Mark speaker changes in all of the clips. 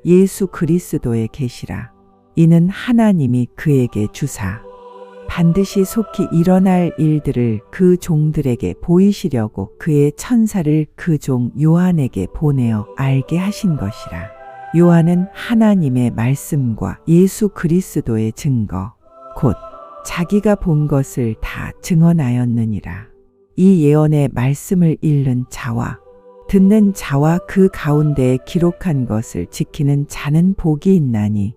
Speaker 1: 예수 그리스도의 계시라. 이는 하나님이 그에게 주사 반드시 속히 일어날 일들을 그 종들에게 보이시려고 그의 천사를 그 종 요한에게 보내어 알게 하신 것이라. 요한은 하나님의 말씀과 예수 그리스도의 증거 곧 자기가 본 것을 다 증언하였느니라. 이 예언의 말씀을 읽는 자와 듣는 자와 그 가운데에 기록한 것을 지키는 자는 복이 있나니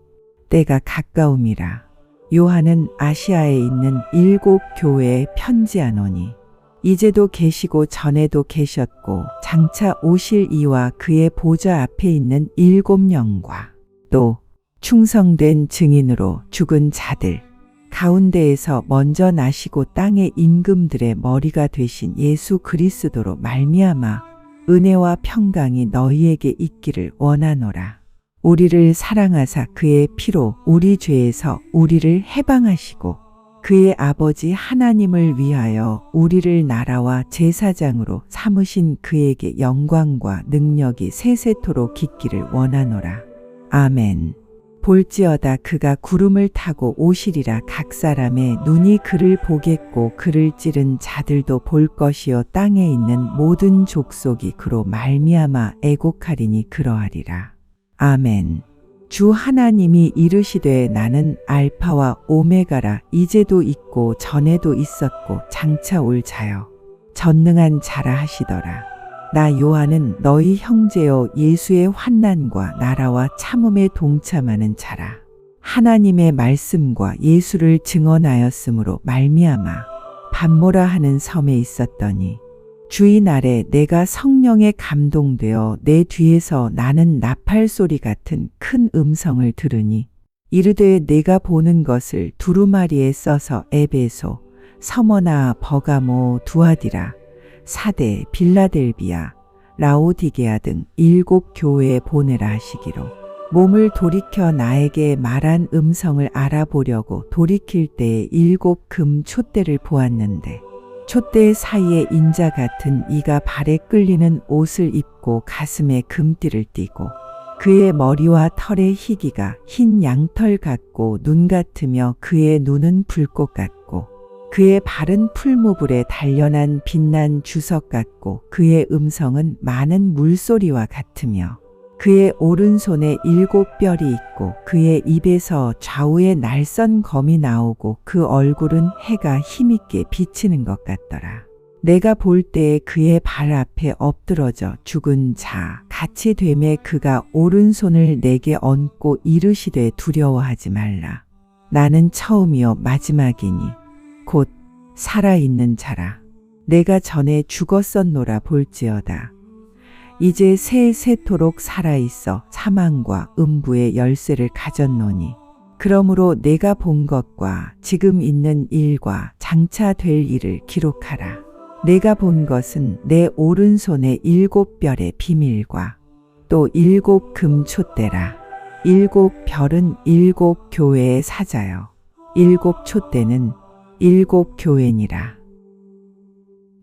Speaker 1: 때가 가까움이라. 요한은 아시아에 있는 7 교회에 편지하노니 이제도 계시고 전에도 계셨고 장차 오실 이와 그의 보좌 앞에 있는 7 영과 또 충성된 증인으로 죽은 자들 가운데에서 먼저 나시고 땅의 임금들의 머리가 되신 예수 그리스도로 말미암아 은혜와 평강이 너희에게 있기를 원하노라. 우리를 사랑하사 그의 피로 우리 죄에서 우리를 해방하시고 그의 아버지 하나님을 위하여 우리를 나라와 제사장으로 삼으신 그에게 영광과 능력이 세세토록 있기를 원하노라. 아멘. 볼지어다 그가 구름을 타고 오시리라. 각 사람의 눈이 그를 보겠고 그를 찌른 자들도 볼 것이요 땅에 있는 모든 족속이 그로 말미암아 애곡하리니 그러하리라. 아멘. 주 하나님이 이르시되 나는 알파와 오메가라. 이제도 있고 전에도 있었고 장차 올 자여 전능한 자라 하시더라. 나 요한은 너희 형제여 예수의 환난과 나라와 참음에 동참하는 자라. 하나님의 말씀과 예수를 증언하였으므로 말미암아 밤모라 하는 섬에 있었더니 주인 아래 내가 성령에 감동되어 내 뒤에서 나는 나팔 소리 같은 큰 음성을 들으니 이르되 내가 보는 것을 두루마리에 써서 에베소, 서머나, 버가모, 두아디라, 사대, 빌라델비아, 라오디게아 등 7 교회에 보내라 하시기로 몸을 돌이켜 나에게 말한 음성을 알아보려고 돌이킬 때에 7 금 촛대를 보았는데 촛대 사이에 인자 같은 이가 발에 끌리는 옷을 입고 가슴에 금띠를 띠고 그의 머리와 털의 희기가 흰 양털 같고 눈 같으며 그의 눈은 불꽃 같고 그의 발은 풀무불에 단련한 빛난 주석 같고 그의 음성은 많은 물소리와 같으며 그의 오른손에 7 뼈리 있고 그의 입에서 좌우에 날선 검이 나오고 그 얼굴은 해가 힘있게 비치는 것 같더라. 내가 볼 때에 그의 발 앞에 엎드러져 죽은 자 같이 되매 그가 오른손을 내게 얹고 이르시되 두려워하지 말라. 나는 처음이요 마지막이니 곧 살아있는 자라. 내가 전에 죽었었노라. 볼지어다 이제 세세토록 살아있어 사망과 음부의 열쇠를 가졌노니 그러므로 내가 본 것과 지금 있는 일과 장차 될 일을 기록하라. 내가 본 것은 내 오른손의 7 별의 비밀과 또 7 금 촛대라. 7 별은 7 교회의 사자요 7 촛대는 7 교회니라.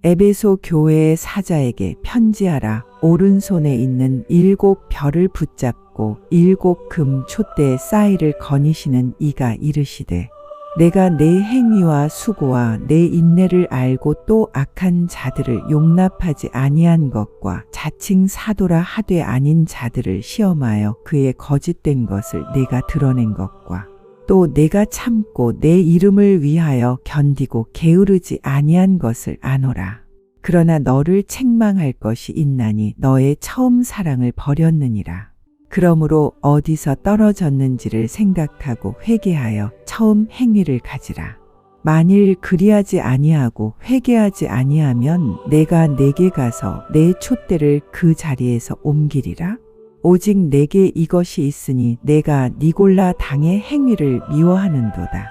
Speaker 1: 에베소 교회의 사자에게 편지하라. 오른손에 있는 7 별을 붙잡고 7 금 촛대의 사이를 거니시는 이가 이르시되 내가 내 행위와 수고와 내 인내를 알고 또 악한 자들을 용납하지 아니한 것과 자칭 사도라 하되 아닌 자들을 시험하여 그의 거짓된 것을 내가 드러낸 것과 또 내가 참고 내 이름을 위하여 견디고 게으르지 아니한 것을 아노라. 그러나 너를 책망할 것이 있나니 너의 처음 사랑을 버렸느니라. 그러므로 어디서 떨어졌는지를 생각하고 회개하여 처음 행위를 가지라. 만일 그리하지 아니하고 회개하지 아니하면 내가 내게 가서 내 촛대를 그 자리에서 옮기리라. 오직 내게 이것이 있으니 내가 니골라 당의 행위를 미워하는도다.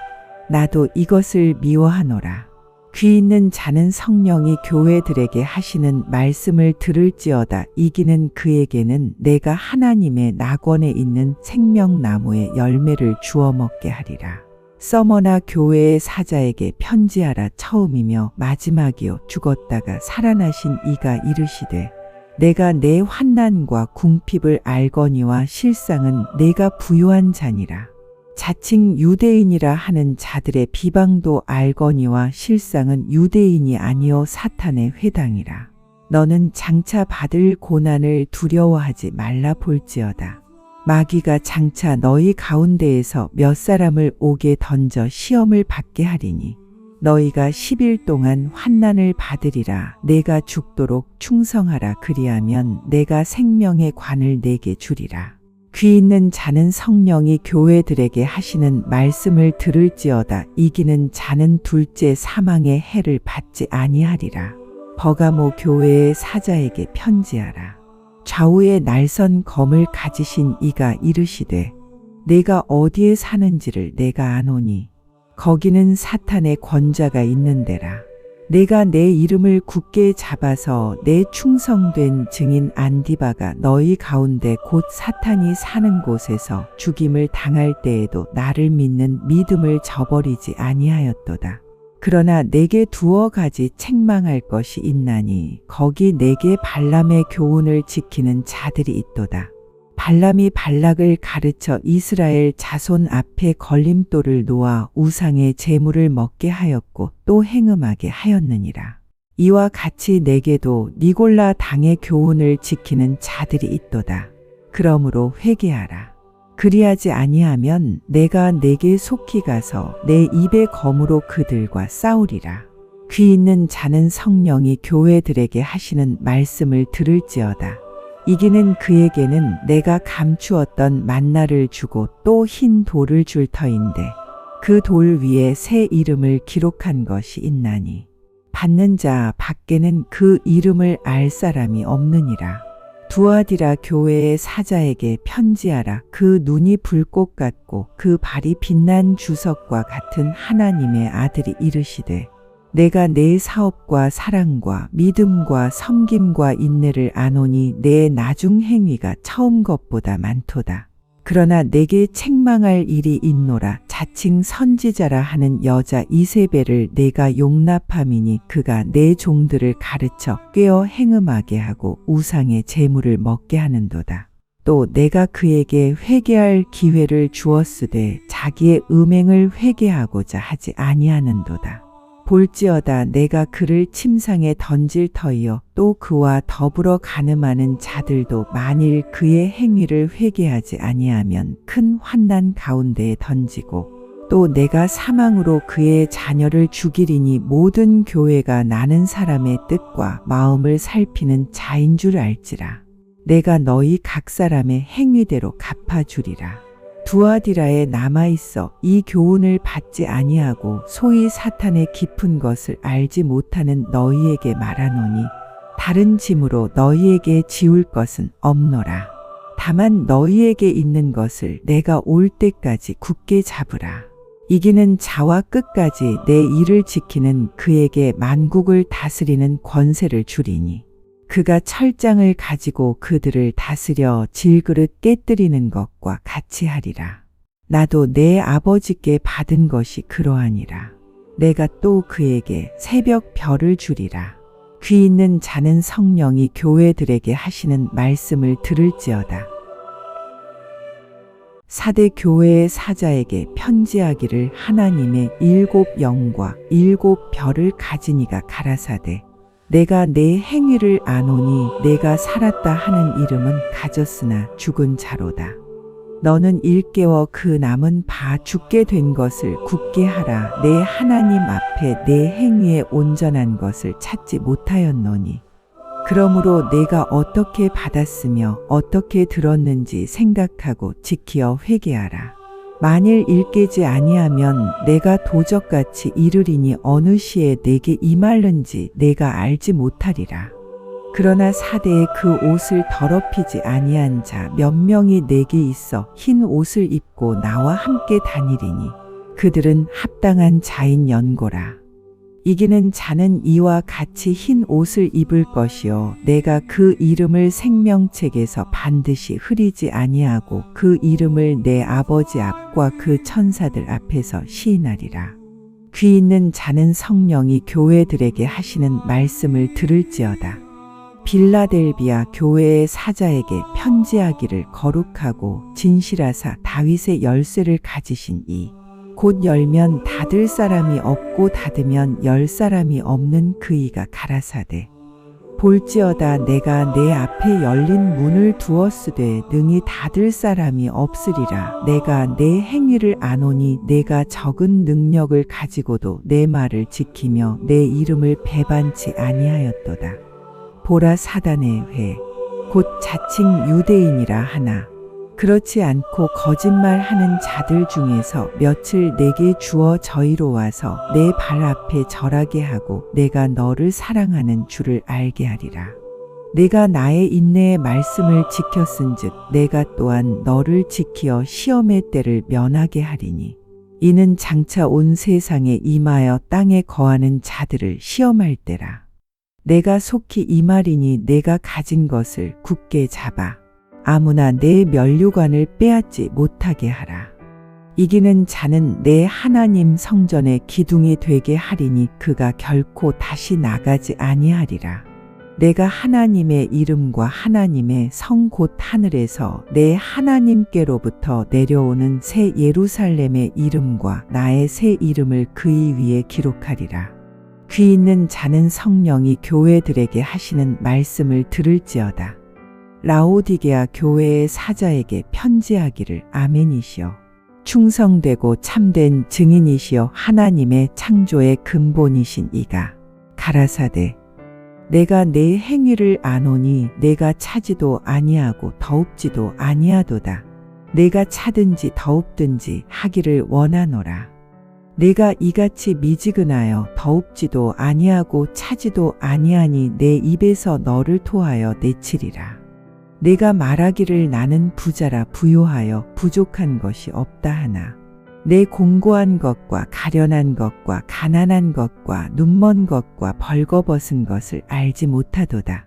Speaker 1: 나도 이것을 미워하노라. 귀 있는 자는 성령이 교회들에게 하시는 말씀을 들을지어다. 이기는 그에게는 내가 하나님의 낙원에 있는 생명나무의 열매를 주워 먹게 하리라. 서머나 교회의 사자에게 편지하라. 처음이며 마지막이요 죽었다가 살아나신 이가 이르시되 내가 내 환난과 궁핍을 알거니와 실상은 내가 부요한 자니라. 자칭 유대인이라 하는 자들의 비방도 알거니와 실상은 유대인이 아니요 사탄의 회당이라. 너는 장차 받을 고난을 두려워하지 말라 볼지어다. 마귀가 장차 너희 가운데에서 몇 사람을 옥에 던져 시험을 받게 하리니 너희가 10일 동안 환난을 받으리라. 내가 죽도록 충성하라. 그리하면 내가 생명의 관을 내게 주리라. 귀 있는 자는 성령이 교회들에게 하시는 말씀을 들을지어다. 이기는 자는 둘째 사망의 해를 받지 아니하리라. 버가모 교회의 사자에게 편지하라. 좌우에 날선 검을 가지신 이가 이르시되 내가 어디에 사는지를 내가 아노니 거기는 사탄의 권자가 있는 데라. 내가 내 이름을 굳게 잡아서 내 충성된 증인 안디바가 너희 가운데 곧 사탄이 사는 곳에서 죽임을 당할 때에도 나를 믿는 믿음을 저버리지 아니하였도다. 그러나 내게 두어 가지 책망할 것이 있나니 거기 내게 발람의 교훈을 지키는 자들이 있도다. 발람이 발락을 가르쳐 이스라엘 자손 앞에 걸림돌을 놓아 우상의 제물을 먹게 하였고 또 행음하게 하였느니라. 이와 같이 내게도 니골라 당의 교훈을 지키는 자들이 있도다. 그러므로 회개하라. 그리하지 아니하면 내가 내게 속히 가서 내 입의 검으로 그들과 싸우리라. 귀 있는 자는 성령이 교회들에게 하시는 말씀을 들을지어다. 이기는 그에게는 내가 감추었던 만나를 주고 또 흰 돌을 줄 터인데 그 돌 위에 새 이름을 기록한 것이 있나니 받는 자 밖에는 그 이름을 알 사람이 없느니라. 두아디라 교회의 사자에게 편지하라. 그 눈이 불꽃 같고 그 발이 빛난 주석과 같은 하나님의 아들이 이르시되 내가 내 사업과 사랑과 믿음과 섬김과 인내를 아노니 내 나중 행위가 처음 것보다 많도다. 그러나 내게 책망할 일이 있노라. 자칭 선지자라 하는 여자 이세벨을 내가 용납함이니 그가 내 종들을 가르쳐 꾀어 행음하게 하고 우상의 제물을 먹게 하는도다. 또 내가 그에게 회개할 기회를 주었으되 자기의 음행을 회개하고자 하지 아니하는도다. 볼지어다 내가 그를 침상에 던질 터이요 또 그와 더불어 간음하는 자들도 만일 그의 행위를 회개하지 아니하면 큰 환난 가운데에 던지고 또 내가 사망으로 그의 자녀를 죽이리니 모든 교회가 나는 사람의 뜻과 마음을 살피는 자인 줄 알지라. 내가 너희 각 사람의 행위대로 갚아주리라. 두아디라에 남아있어 이 교훈을 받지 아니하고 소위 사탄의 깊은 것을 알지 못하는 너희에게 말하노니 다른 짐으로 너희에게 지울 것은 없노라. 다만 너희에게 있는 것을 내가 올 때까지 굳게 잡으라. 이기는 자와 끝까지 내 일을 지키는 그에게 만국을 다스리는 권세를 주리니 그가 철장을 가지고 그들을 다스려 질그릇 깨뜨리는 것과 같이 하리라. 나도 내 아버지께 받은 것이 그러하니라. 내가 또 그에게 새벽 별을 주리라. 귀 있는 자는 성령이 교회들에게 하시는 말씀을 들을지어다. 사대 교회의 사자에게 편지하기를 하나님의 7 영과 7 별을 가진 이가 가라사대 내가 내 행위를 아노니 내가 살았다 하는 이름은 가졌으나 죽은 자로다. 너는 일깨워 그 남은 바 죽게 된 것을 굳게 하라. 내 하나님 앞에 내 행위에 온전한 것을 찾지 못하였노니 그러므로 내가 어떻게 받았으며 어떻게 들었는지 생각하고 지키어 회개하라. 만일 일깨지 아니하면 내가 도적같이 이르리니 어느 시에 내게 임할는지 내가 알지 못하리라. 그러나 사대에 그 옷을 더럽히지 아니한 자 몇 명이 내게 있어 흰 옷을 입고 나와 함께 다니리니 그들은 합당한 자인 연고라. 이기는 자는 이와 같이 흰 옷을 입을 것이요 내가 그 이름을 생명책에서 반드시 흐리지 아니하고 그 이름을 내 아버지 앞과 그 천사들 앞에서 시인하리라. 귀 있는 자는 성령이 교회들에게 하시는 말씀을 들을지어다. 빌라델비아 교회의 사자에게 편지하기를 거룩하고 진실하사 다윗의 열쇠를 가지신 이 곧 열면 닫을 사람이 없고 닫으면 열 사람이 없는 그이가 가라사대 볼지어다 내가 내 앞에 열린 문을 두었으되 능히 닫을 사람이 없으리라. 내가 내 행위를 아노니 내가 적은 능력을 가지고도 내 말을 지키며 내 이름을 배반치 아니하였도다. 보라 사단의 회 곧 자칭 유대인이라 하나 그렇지 않고 거짓말하는 자들 중에서 며칠 내게 주어 저희로 와서 내 발 앞에 절하게 하고 내가 너를 사랑하는 줄을 알게 하리라. 내가 나의 인내의 말씀을 지켰은즉 내가 또한 너를 지키어 시험의 때를 면하게 하리니 이는 장차 온 세상에 임하여 땅에 거하는 자들을 시험할 때라. 내가 속히 임하리니 내가 가진 것을 굳게 잡아 아무나 내 면류관을 빼앗지 못하게 하라. 이기는 자는 내 하나님 성전의 기둥이 되게 하리니 그가 결코 다시 나가지 아니하리라. 내가 하나님의 이름과 하나님의 성 곧 하늘에서 내 하나님께로부터 내려오는 새 예루살렘의 이름과 나의 새 이름을 그의 위에 기록하리라. 귀 있는 자는 성령이 교회들에게 하시는 말씀을 들을지어다. 라오디게아 교회의 사자에게 편지하기를 아멘이시여 충성되고 참된 증인이시여 하나님의 창조의 근본이신 이가 가라사대 내가 내 행위를 아노니 내가 차지도 아니하고 더웁지도 아니하도다. 내가 차든지 더웁든지 하기를 원하노라. 내가 이같이 미지근하여 더웁지도 아니하고 차지도 아니하니 내 입에서 너를 토하여 내치리라. 내가 말하기를 나는 부자라 부요하여 부족한 것이 없다 하나 내 공고한 것과 가련한 것과 가난한 것과 눈먼 것과 벌거벗은 것을 알지 못하도다.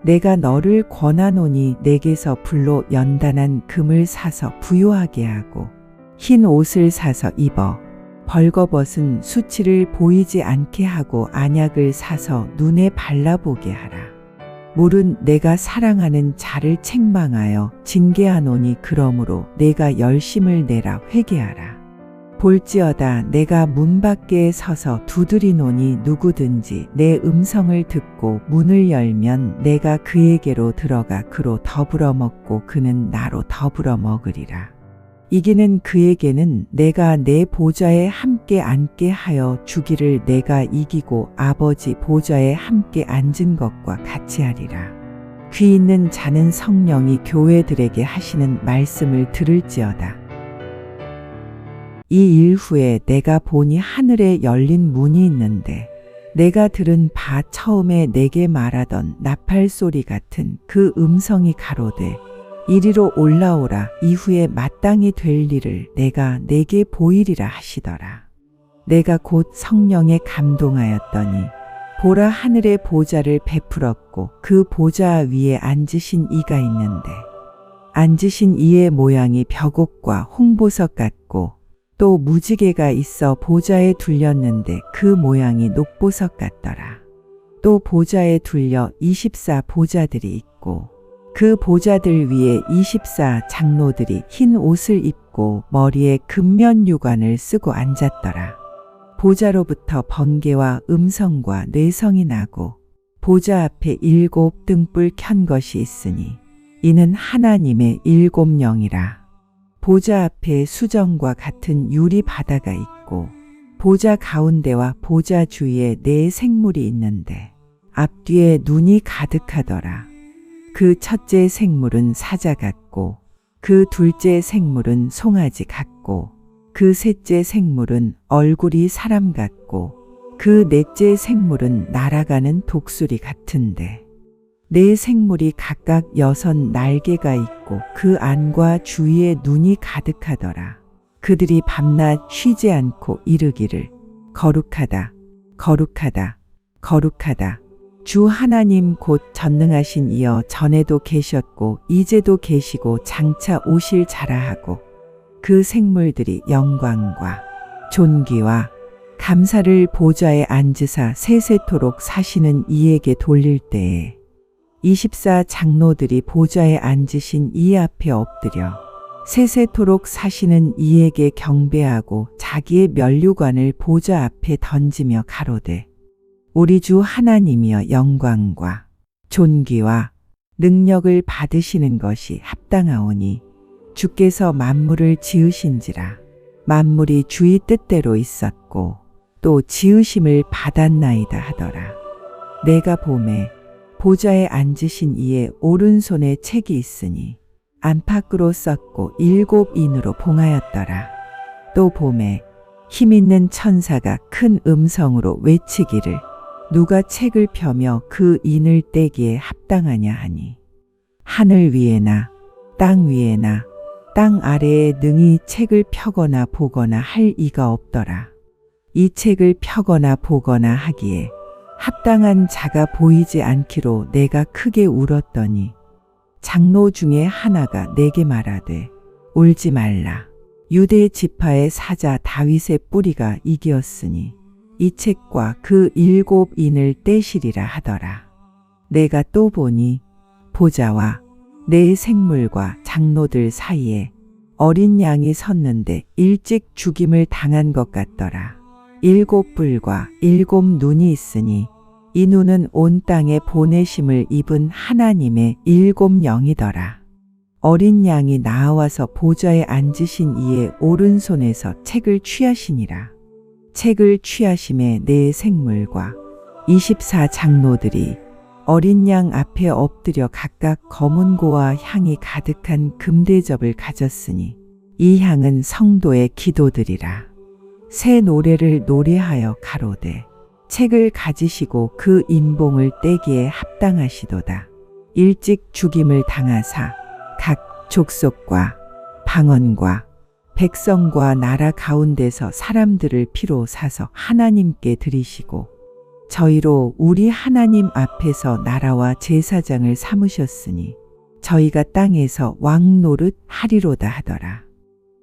Speaker 1: 내가 너를 권하노니 내게서 불로 연단한 금을 사서 부요하게 하고 흰 옷을 사서 입어 벌거벗은 수치를 보이지 않게 하고 안약을 사서 눈에 발라보게 하라. 물은 내가 사랑하는 자를 책망하여 징계하노니 그러므로 내가 열심을 내라 회개하라. 볼지어다 내가 문 밖에 서서 두드리노니 누구든지 내 음성을 듣고 문을 열면 내가 그에게로 들어가 그로 더불어 먹고 그는 나로 더불어 먹으리라. 이기는 그에게는 내가 내 보좌에 함께 앉게 하여 주기를 내가 이기고 아버지 보좌에 함께 앉은 것과 같이 하리라. 귀 있는 자는 성령이 교회들에게 하시는 말씀을 들을지어다. 이 일 후에 내가 보니 하늘에 열린 문이 있는데 내가 들은 바 처음에 내게 말하던 나팔 소리 같은 그 음성이 가로되 이리로 올라오라. 이후에 마땅히 될 일을 내가 내게 보이리라 하시더라. 내가 곧 성령에 감동하였더니 보라 하늘의 보좌를 베풀었고 그 보좌 위에 앉으신 이가 있는데 앉으신 이의 모양이 벽옥과 홍보석 같고 또 무지개가 있어 보좌에 둘렸는데 그 모양이 녹보석 같더라. 또 보좌에 둘려 24 보좌들이 있고 그 보좌들 위에 24 장로들이 흰 옷을 입고 머리에 금면 유관을 쓰고 앉았더라. 보좌로부터 번개와 음성과 뇌성이 나고 보좌 앞에 7 등불 켠 것이 있으니 이는 하나님의 7 영이라. 보좌 앞에 수정과 같은 유리 바다가 있고 보좌 가운데와 보좌 주위에 4 생물이 있는데 앞뒤에 눈이 가득하더라. 그 첫째 생물은 사자 같고 그 둘째 생물은 송아지 같고 그 셋째 생물은 얼굴이 사람 같고 그 넷째 생물은 날아가는 독수리 같은데 4 생물이 각각 6 날개가 있고 그 안과 주위에 눈이 가득하더라. 그들이 밤낮 쉬지 않고 이르기를 거룩하다 거룩하다 거룩하다 주 하나님 곧 전능하신 이여 전에도 계셨고 이제도 계시고 장차 오실 자라 하고 그 생물들이 영광과 존귀와 감사를 보좌에 앉으사 세세토록 사시는 이에게 돌릴 때에 24 장로들이 보좌에 앉으신 이 앞에 엎드려 세세토록 사시는 이에게 경배하고 자기의 면류관을 보좌 앞에 던지며 가로되 우리 주 하나님이여 영광과 존귀와 능력을 받으시는 것이 합당하오니 주께서 만물을 지으신지라 만물이 주의 뜻대로 있었고 또 지으심을 받았나이다 하더라. 내가 보매 보좌에 앉으신 이의 오른손에 책이 있으니 안팎으로 썼고 7인으로 봉하였더라. 또 보매 힘있는 천사가 큰 음성으로 외치기를 누가 책을 펴며 그 인을 떼기에 합당하냐 하니 하늘 위에나 땅 위에나 땅 아래에 능히 책을 펴거나 보거나 할 이가 없더라. 이 책을 펴거나 보거나 하기에 합당한 자가 보이지 않기로 내가 크게 울었더니 장로 중에 하나가 내게 말하되 울지 말라. 유대 지파의 사자 다윗의 뿌리가 이기었으니 이 책과 그 7인을 떼시리라 하더라. 내가 또 보니 보좌와 내 생물과 장로들 사이에 어린 양이 섰는데 일찍 죽임을 당한 것 같더라. 7뿔과 7눈이 있으니 이 눈은 온 땅에 보내심을 입은 하나님의 7영이더라. 어린 양이 나와서 보좌에 앉으신 이의 오른손에서 책을 취하시니라. 책을 취하심에 내 생물과 24 장로들이 어린 양 앞에 엎드려 각각 검은 고와 향이 가득한 금대접을 가졌으니 이 향은 성도의 기도들이라. 새 노래를 노래하여 가로되 책을 가지시고 그 인봉을 떼기에 합당하시도다. 일찍 죽임을 당하사 각 족속과 방언과 백성과 나라 가운데서 사람들을 피로 사서 하나님께 드리시고 저희로 우리 하나님 앞에서 나라와 제사장을 삼으셨으니 저희가 땅에서 왕 노릇 하리로다 하더라.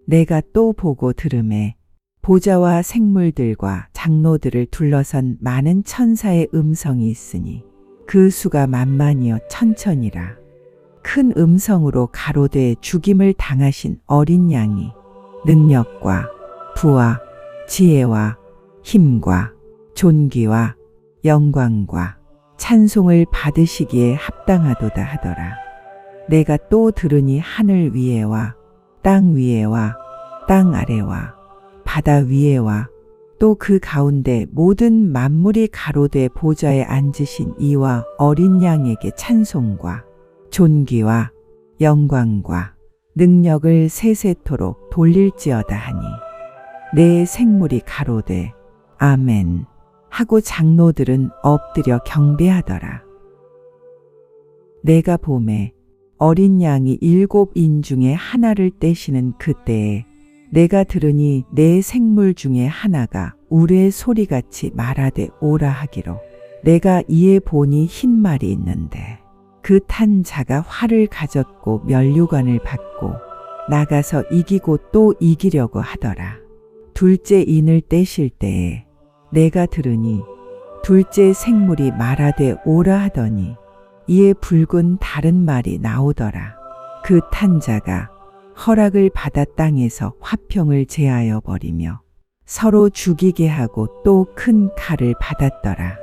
Speaker 1: 내가 또 보고 들으매 보좌와 생물들과 장로들을 둘러선 많은 천사의 음성이 있으니 그 수가 만만이여 천천이라. 큰 음성으로 가로되 죽임을 당하신 어린 양이 능력과 부와 지혜와 힘과 존귀와 영광과 찬송을 받으시기에 합당하도다 하더라. 내가 또 들으니 하늘 위에와 땅 위에와 땅 아래와 바다 위에와 또 그 가운데 모든 만물이 가로되 보좌에 앉으신 이와 어린 양에게 찬송과 존귀와 영광과 능력을 세세토록 돌릴지어다 하니 내 생물이 가로되 아멘 하고 장로들은 엎드려 경배하더라. 내가 보매 어린 양이 7인 중에 하나를 떼시는 그때에 내가 들으니 내 생물 중에 하나가 우레 소리같이 말하되 오라 하기로 내가 이에 보니 흰 말이 있는데 그 탄 자가 활을 가졌고 면류관을 받고 나가서 이기고 또 이기려고 하더라. 둘째 인을 떼실 때에 내가 들으니 둘째 생물이 말하되 오라 하더니 이에 붉은 다른 말이 나오더라. 그 탄 자가 허락을 받아 땅에서 화평을 제하여 버리며 서로 죽이게 하고 또 큰 칼을 받았더라.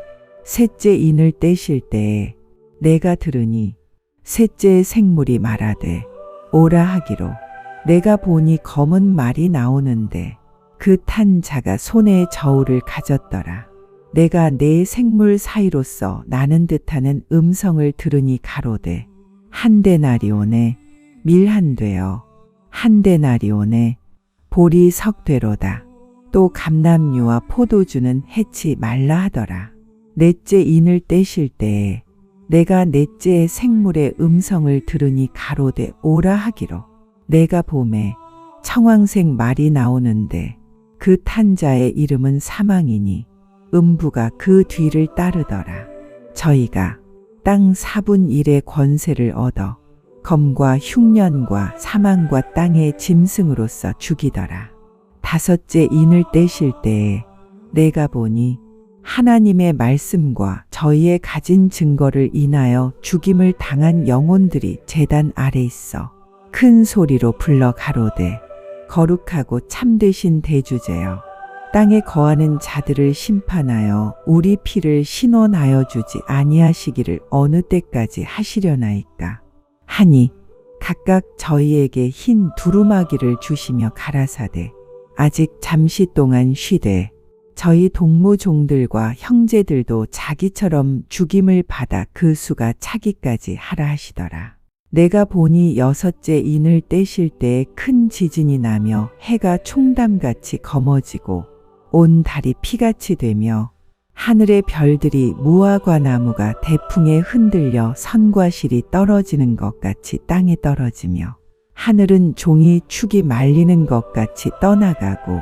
Speaker 1: 셋째 인을 떼실 때에 내가 들으니 셋째 생물이 말하되 오라 하기로 내가 보니 검은 말이 나오는데 그 탄 자가 손에 저울을 가졌더라. 내가 내 생물 사이로서 나는 듯하는 음성을 들으니 가로되 한 데나리온에 밀 한 되어 한 데나리온에 보리 석되로다. 또 감람류와 포도주는 해치 말라 하더라. 넷째 인을 떼실 때에 내가 넷째 생물의 음성을 들으니 가로되 오라 하기로 내가 보매 청황색 말이 나오는데 그 탄 자의 이름은 사망이니 음부가 그 뒤를 따르더라. 저희가 땅 4분 1의 권세를 얻어 검과 흉년과 사망과 땅의 짐승으로서 죽이더라. 다섯째 인을 떼실 때에 내가 보니 하나님의 말씀과 저희의 가진 증거를 인하여 죽임을 당한 영혼들이 제단 아래 있어 큰 소리로 불러 가로되 거룩하고 참되신 대주제여 땅에 거하는 자들을 심판하여 우리 피를 신원하여 주지 아니하시기를 어느 때까지 하시려나이까 하니 각각 저희에게 흰 두루마기를 주시며 가라사대 아직 잠시 동안 쉬되 저희 동무종들과 형제들도 자기처럼 죽임을 받아 그 수가 차기까지 하라 하시더라. 내가 보니 여섯째 인을 떼실 때에 큰 지진이 나며 해가 총담같이 검어지고 온 달이 피같이 되며 하늘의 별들이 무화과 나무가 대풍에 흔들려 선과 실이 떨어지는 것 같이 땅에 떨어지며 하늘은 종이 축이 말리는 것 같이 떠나가고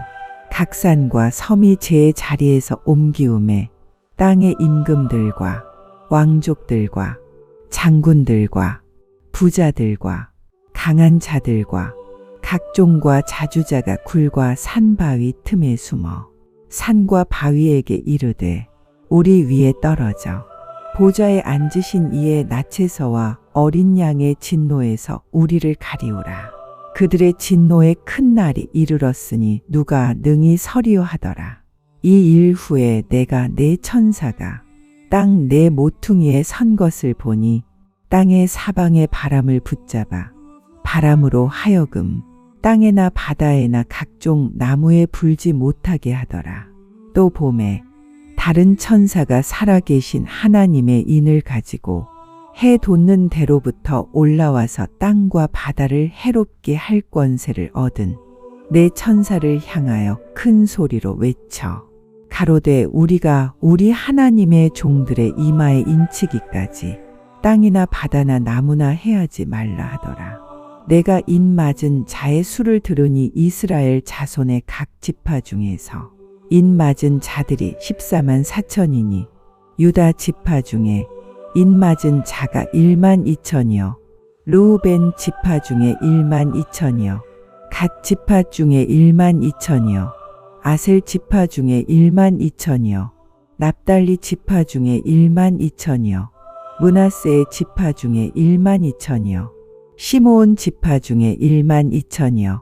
Speaker 1: 각 산과 섬이 제 자리에서 옮기움에 땅의 임금들과 왕족들과 장군들과 부자들과 강한 자들과 각종과 자주자가 굴과 산 바위 틈에 숨어 산과 바위에게 이르되 우리 위에 떨어져 보좌에 앉으신 이의 낯에서와 어린 양의 진노에서 우리를 가리우라. 그들의 진노의 큰 날이 이르렀으니 누가 능히 서리요 하더라. 이 일 후에 내가 내 천사가 땅 내 모퉁이에 선 것을 보니 땅의 사방의 바람을 붙잡아 바람으로 하여금 땅에나 바다에나 각종 나무에 불지 못하게 하더라. 또 봄에 다른 천사가 살아계신 하나님의 인을 가지고 해 돋는 대로부터 올라와서 땅과 바다를 해롭게 할 권세를 얻은 내 천사를 향하여 큰 소리로 외쳐 가로되 우리가 우리 하나님의 종들의 이마에 인치기까지 땅이나 바다나 나무나 해하지 말라 하더라. 내가 인 맞은 자의 수를 들으니 이스라엘 자손의 각 지파 중에서 인 맞은 자들이 14만 4천이니 유다 지파 중에 인 맞은 자가 1만 2천이요 르우벤 지파 중에 1만 2천이요 갓 지파 중에 1만 2천이요 아셀 지파 중에 1만 2천이요 납달리 지파 중에 1만 2천이요 므낫세의 지파 중에 1만 2천이요 시므온 지파 중에 1만 2천이요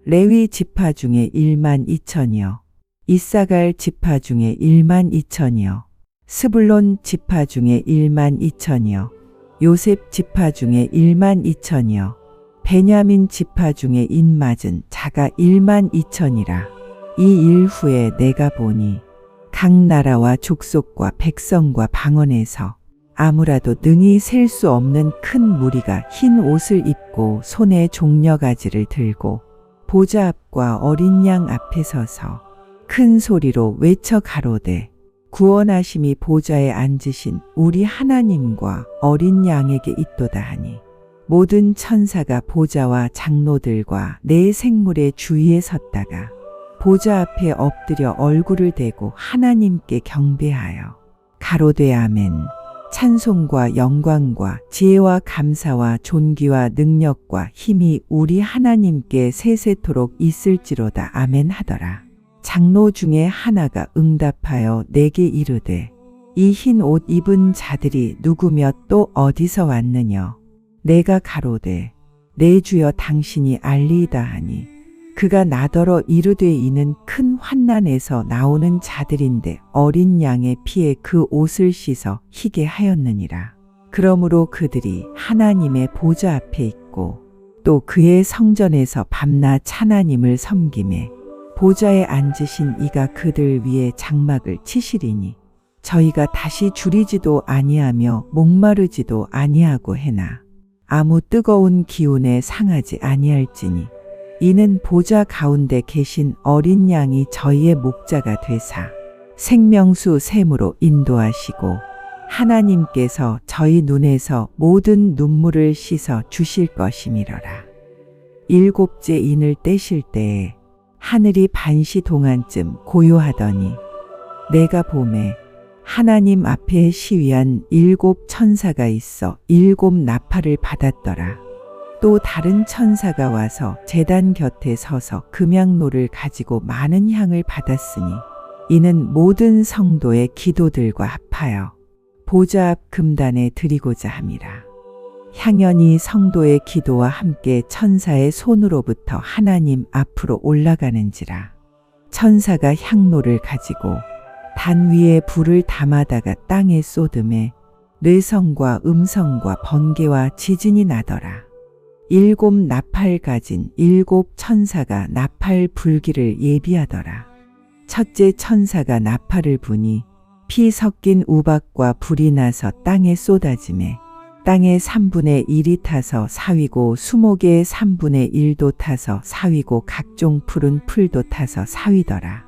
Speaker 1: 레위 지파 중에 1만 2천이요 이사갈 지파 중에 1만 2천이요 스불론 지파 중에 1만 2천이요 요셉 지파 중에 1만 2천이요 베냐민 지파 중에 인 맞은 자가 1만 2천이라. 이 일 후에 내가 보니 각 나라와 족속과 백성과 방언에서 아무라도 능히 셀 수 없는 큰 무리가 흰 옷을 입고 손에 종려가지를 들고 보좌 앞과 어린 양 앞에 서서 큰 소리로 외쳐 가로되 구원하심이 보좌에 앉으신 우리 하나님과 어린 양에게 있도다 하니 모든 천사가 보좌와 장로들과 네 생물의 주위에 섰다가 보좌 앞에 엎드려 얼굴을 대고 하나님께 경배하여 가로되 아멘. 찬송과 영광과 지혜와 감사와 존귀와 능력과 힘이 우리 하나님께 세세토록 있을지로다. 아멘 하더라. 장로 중에 하나가 응답하여 내게 이르되 이 흰 옷 입은 자들이 누구며 또 어디서 왔느냐. 내가 가로되 내 주여 당신이 알리이다 하니 그가 나더러 이르되 이는 큰 환난에서 나오는 자들인데 어린 양의 피에 그 옷을 씻어 희게 하였느니라. 그러므로 그들이 하나님의 보좌 앞에 있고 또 그의 성전에서 밤낮 하나님을 섬기매 보좌에 앉으신 이가 그들 위에 장막을 치시리니 저희가 다시 줄이지도 아니하며 목마르지도 아니하고 해나 아무 뜨거운 기운에 상하지 아니할지니 이는 보좌 가운데 계신 어린 양이 저희의 목자가 되사 생명수 샘으로 인도하시고 하나님께서 저희 눈에서 모든 눈물을 씻어 주실 것이미러라. 일곱째 인을 떼실 때에 하늘이 반시 동안쯤 고요하더니 내가 보매 하나님 앞에 시위한 7 천사가 있어 7 나팔을 받았더라. 또 다른 천사가 와서 제단 곁에 서서 금향로를 가지고 많은 향을 받았으니 이는 모든 성도의 기도들과 합하여 보좌 앞 금단에 드리고자 함이라. 향연이 성도의 기도와 함께 천사의 손으로부터 하나님 앞으로 올라가는지라. 천사가 향로를 가지고 단 위에 불을 담아다가 땅에 쏟음에 뇌성과 음성과 번개와 지진이 나더라. 7 나팔 가진 7 천사가 나팔 불기를 예비하더라. 첫째 천사가 나팔을 부니 피 섞인 우박과 불이 나서 땅에 쏟아지매 땅의 3분의 1이 타서 사위고 수목의 3분의 1도 타서 사위고 각종 푸른 풀도 타서 사위더라.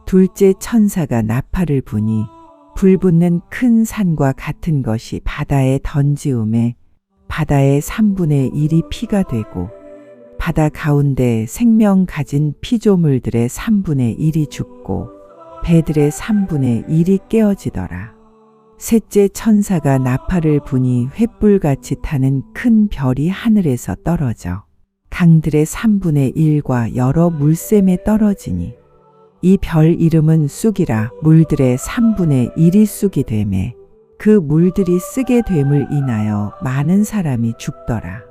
Speaker 1: 둘째 천사가 나팔을 부니 불 붙는 큰 산과 같은 것이 바다에 던지음에 바다의 3분의 1이 피가 되고 바다 가운데 생명 가진 피조물들의 3분의 1이 죽고 배들의 3분의 1이 깨어지더라. 셋째 천사가 나팔을 부니 횃불같이 타는 큰 별이 하늘에서 떨어져 강들의 3분의 1과 여러 물샘에 떨어지니 이 별 이름은 쑥이라. 물들의 3분의 1이 쑥이 되매 그 물들이 쓰게 됨을 인하여 많은 사람이 죽더라.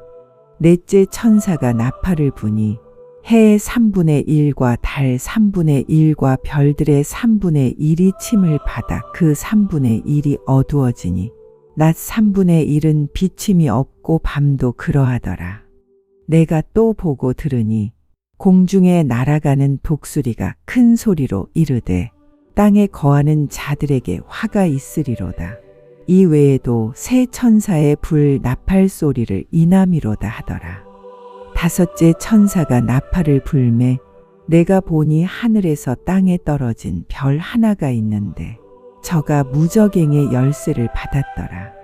Speaker 1: 넷째 천사가 나팔을 부니 해의 3분의 1과 달 3분의 1과 별들의 3분의 1이 침을 받아 그 3분의 1이 어두워지니 낮 3분의 1은 비침이 없고 밤도 그러하더라. 내가 또 보고 들으니 공중에 날아가는 독수리가 큰 소리로 이르되 땅에 거하는 자들에게 화가 있으리로다. 이 외에도 세 천사의 불 나팔 소리를 이남이로다 하더라. 다섯째 천사가 나팔을 불매 내가 보니 하늘에서 땅에 떨어진 별 하나가 있는데 저가 무저갱의 열쇠를 받았더라.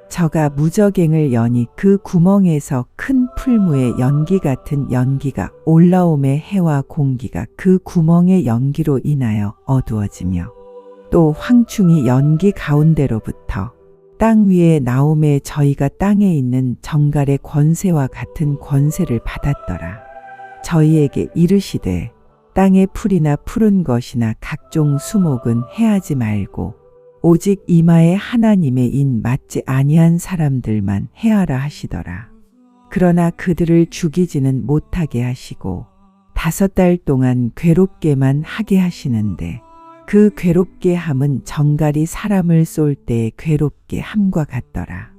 Speaker 1: 저가 무저갱을 여니 그 구멍에서 큰 풀무의 연기 같은 연기가 올라오매 해와 공기가 그 구멍의 연기로 인하여 어두워지며 또 황충이 연기 가운데로부터 땅 위에 나오매 저희가 땅에 있는 정갈의 권세와 같은 권세를 받았더라. 저희에게 이르시되 땅의 풀이나 푸른 것이나 각종 수목은 해하지 말고 오직 이마에 하나님의 인 맞지 아니한 사람들만 해하라 하시더라. 그러나 그들을 죽이지는 못하게 하시고 5달 동안 괴롭게만 하게 하시는데 그 괴롭게 함은 정갈이 사람을 쏠 때에 괴롭게 함과 같더라.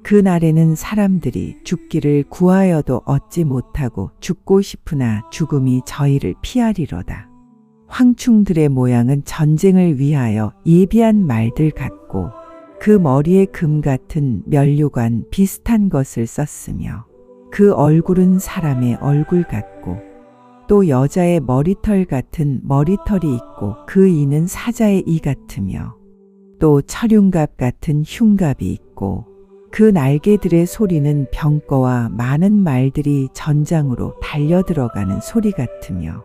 Speaker 1: 그 날에는 사람들이 죽기를 구하여도 얻지 못하고 죽고 싶으나 죽음이 저희를 피하리로다. 황충들의 모양은 전쟁을 위하여 예비한 말들 같고 그 머리에 금 같은 면류관 비슷한 것을 썼으며 그 얼굴은 사람의 얼굴 같고 또 여자의 머리털 같은 머리털이 있고 그 이는 사자의 이 같으며 또 철흉갑 같은 흉갑이 있고 그 날개들의 소리는 병거와 많은 말들이 전장으로 달려들어가는 소리 같으며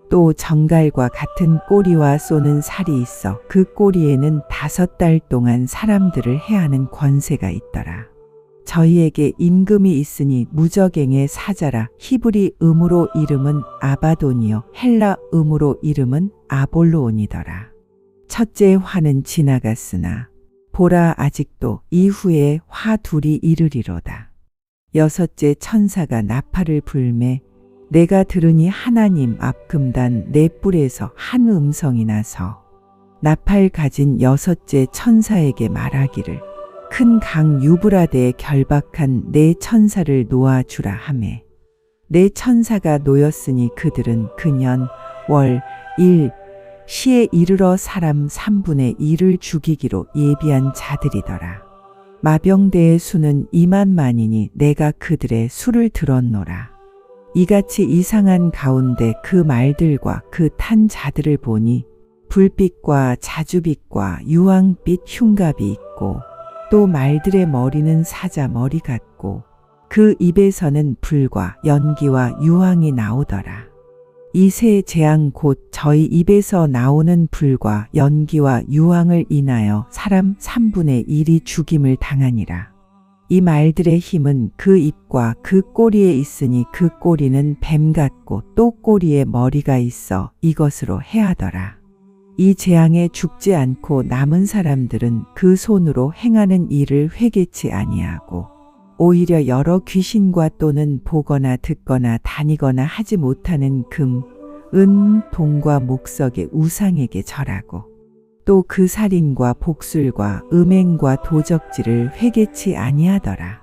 Speaker 1: 또 정갈과 같은 꼬리와 쏘는 살이 있어 그 꼬리에는 5달 동안 사람들을 해하는 권세가 있더라. 저희에게 임금이 있으니 무저갱의 사자라. 히브리 음으로 이름은 아바돈이요 헬라 음으로 이름은 아볼로온이더라. 첫째 화는 지나갔으나 보라 아직도 이후에 화 둘이 이르리로다. 여섯째 천사가 나팔을 불매 내가 들으니 하나님 앞 금단 네 뿔에서 한 음성이 나서 나팔 가진 여섯째 천사에게 말하기를 큰 강 유브라데에 결박한 네 천사를 놓아주라 하매 네 천사가 놓였으니 그들은 그년 월 일 시에 이르러 사람 3분의 1을 죽이기로 예비한 자들이더라. 마병대의 수는 2만만이니 내가 그들의 수를 들었노라. 이같이 이상한 가운데 그 말들과 그 탄 자들을 보니 불빛과 자주빛과 유황빛 흉갑이 있고 또 말들의 머리는 사자 머리 같고 그 입에서는 불과 연기와 유황이 나오더라. 이 세 재앙 곧 저희 입에서 나오는 불과 연기와 유황을 인하여 사람 3분의 1이 죽임을 당하니라. 이 말들의 힘은 그 입과 그 꼬리에 있으니 그 꼬리는 뱀 같고 또 꼬리에 머리가 있어 이것으로 해하더라. 이 재앙에 죽지 않고 남은 사람들은 그 손으로 행하는 일을 회개치 아니하고 오히려 여러 귀신과 또는 보거나 듣거나 다니거나 하지 못하는 금, 은, 동과 목석의 우상에게 절하고 또 그 살인과 복술과 음행과 도적질을 회개치 아니하더라.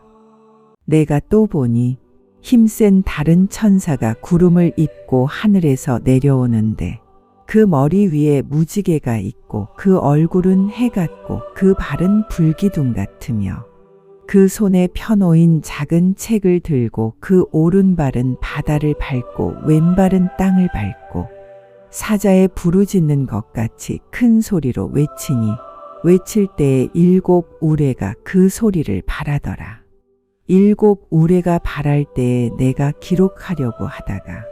Speaker 1: 내가 또 보니 힘센 다른 천사가 구름을 입고 하늘에서 내려오는데 그 머리 위에 무지개가 있고 그 얼굴은 해 같고 그 발은 불기둥 같으며 그 손에 펴놓인 작은 책을 들고 그 오른발은 바다를 밟고 왼발은 땅을 밟고 사자의 부르짖는 것 같이 큰 소리로 외치니 외칠 때에 7 우레가 그 소리를 발하더라. 7 우레가 발할 때에 내가 기록하려고 하다가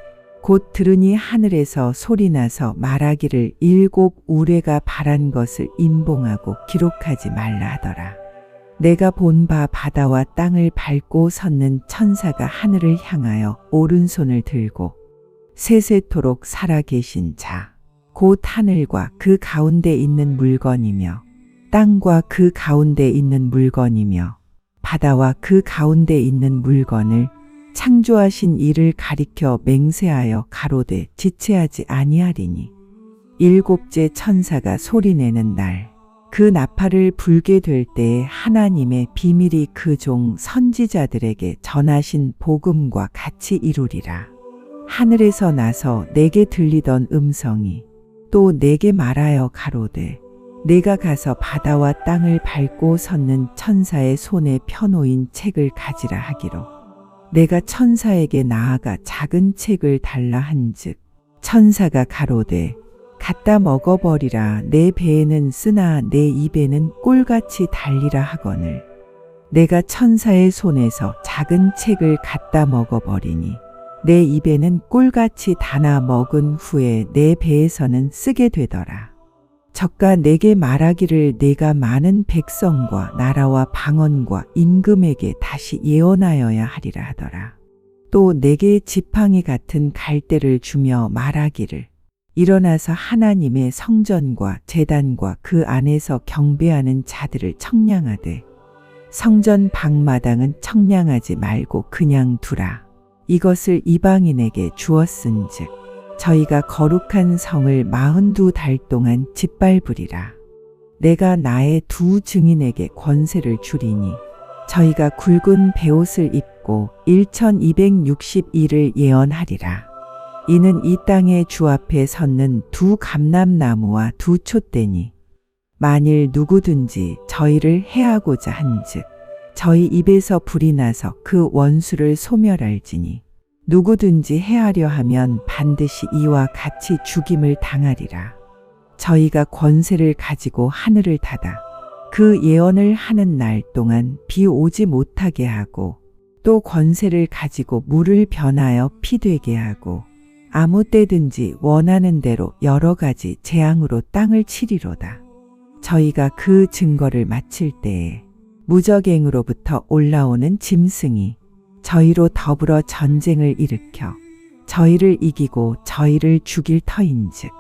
Speaker 1: 곧 들으니 하늘에서 소리나서 말하기를 7 우레가 발한 것을 임봉하고 기록하지 말라 하더라. 내가 본 바 바다와 땅을 밟고 섰는 천사가 하늘을 향하여 오른손을 들고 세세토록 살아계신 자, 곧 하늘과 그 가운데 있는 물건이며 땅과 그 가운데 있는 물건이며 바다와 그 가운데 있는 물건을 창조하신 이를 가리켜 맹세하여 가로되 지체하지 아니하리니 7째 천사가 소리내는 날 그 나팔을 불게 될 때에 하나님의 비밀이 그 종 선지자들에게 전하신 복음과 같이 이루리라. 하늘에서 나서 내게 들리던 음성이 또 내게 말하여 가로되 내가 가서 바다와 땅을 밟고 섰는 천사의 손에 펴놓인 책을 가지라 하기로 내가 천사에게 나아가 작은 책을 달라 한즉 천사가 가로되 갖다 먹어버리라. 내 배에는 쓰나 내 입에는 꿀같이 달리라 하거늘 내가 천사의 손에서 작은 책을 갖다 먹어버리니 내 입에는 꿀같이 다나 먹은 후에 내 배에서는 쓰게 되더라. 저가 내게 말하기를 내가 많은 백성과 나라와 방언과 임금에게 다시 예언하여야 하리라 하더라. 또 내게 지팡이 같은 갈대를 주며 말하기를 일어나서 하나님의 성전과 제단과 그 안에서 경배하는 자들을 청량하되 성전 방마당은 청량하지 말고 그냥 두라. 이것을 이방인에게 주었은즉 저희가 거룩한 성을 42달 동안 짓밟으리라. 내가 나의 2 증인에게 권세를 주리니 저희가 굵은 베옷을 입고 1260일을 예언하리라. 이는 이 땅의 주 앞에 섰는 2 감람나무와 2 촛대니 만일 누구든지 저희를 해하고자 한즉 저희 입에서 불이 나서 그 원수를 소멸할지니 누구든지 해하려 하면 반드시 이와 같이 죽임을 당하리라. 저희가 권세를 가지고 하늘을 닫아 그 예언을 하는 날 동안 비 오지 못하게 하고 또 권세를 가지고 물을 변하여 피 되게 하고 아무 때든지 원하는 대로 여러 가지 재앙으로 땅을 치리로다. 저희가 그 증거를 마칠 때에 무적행으로부터 올라오는 짐승이 저희로 더불어 전쟁을 일으켜 저희를 이기고 저희를 죽일 터인즉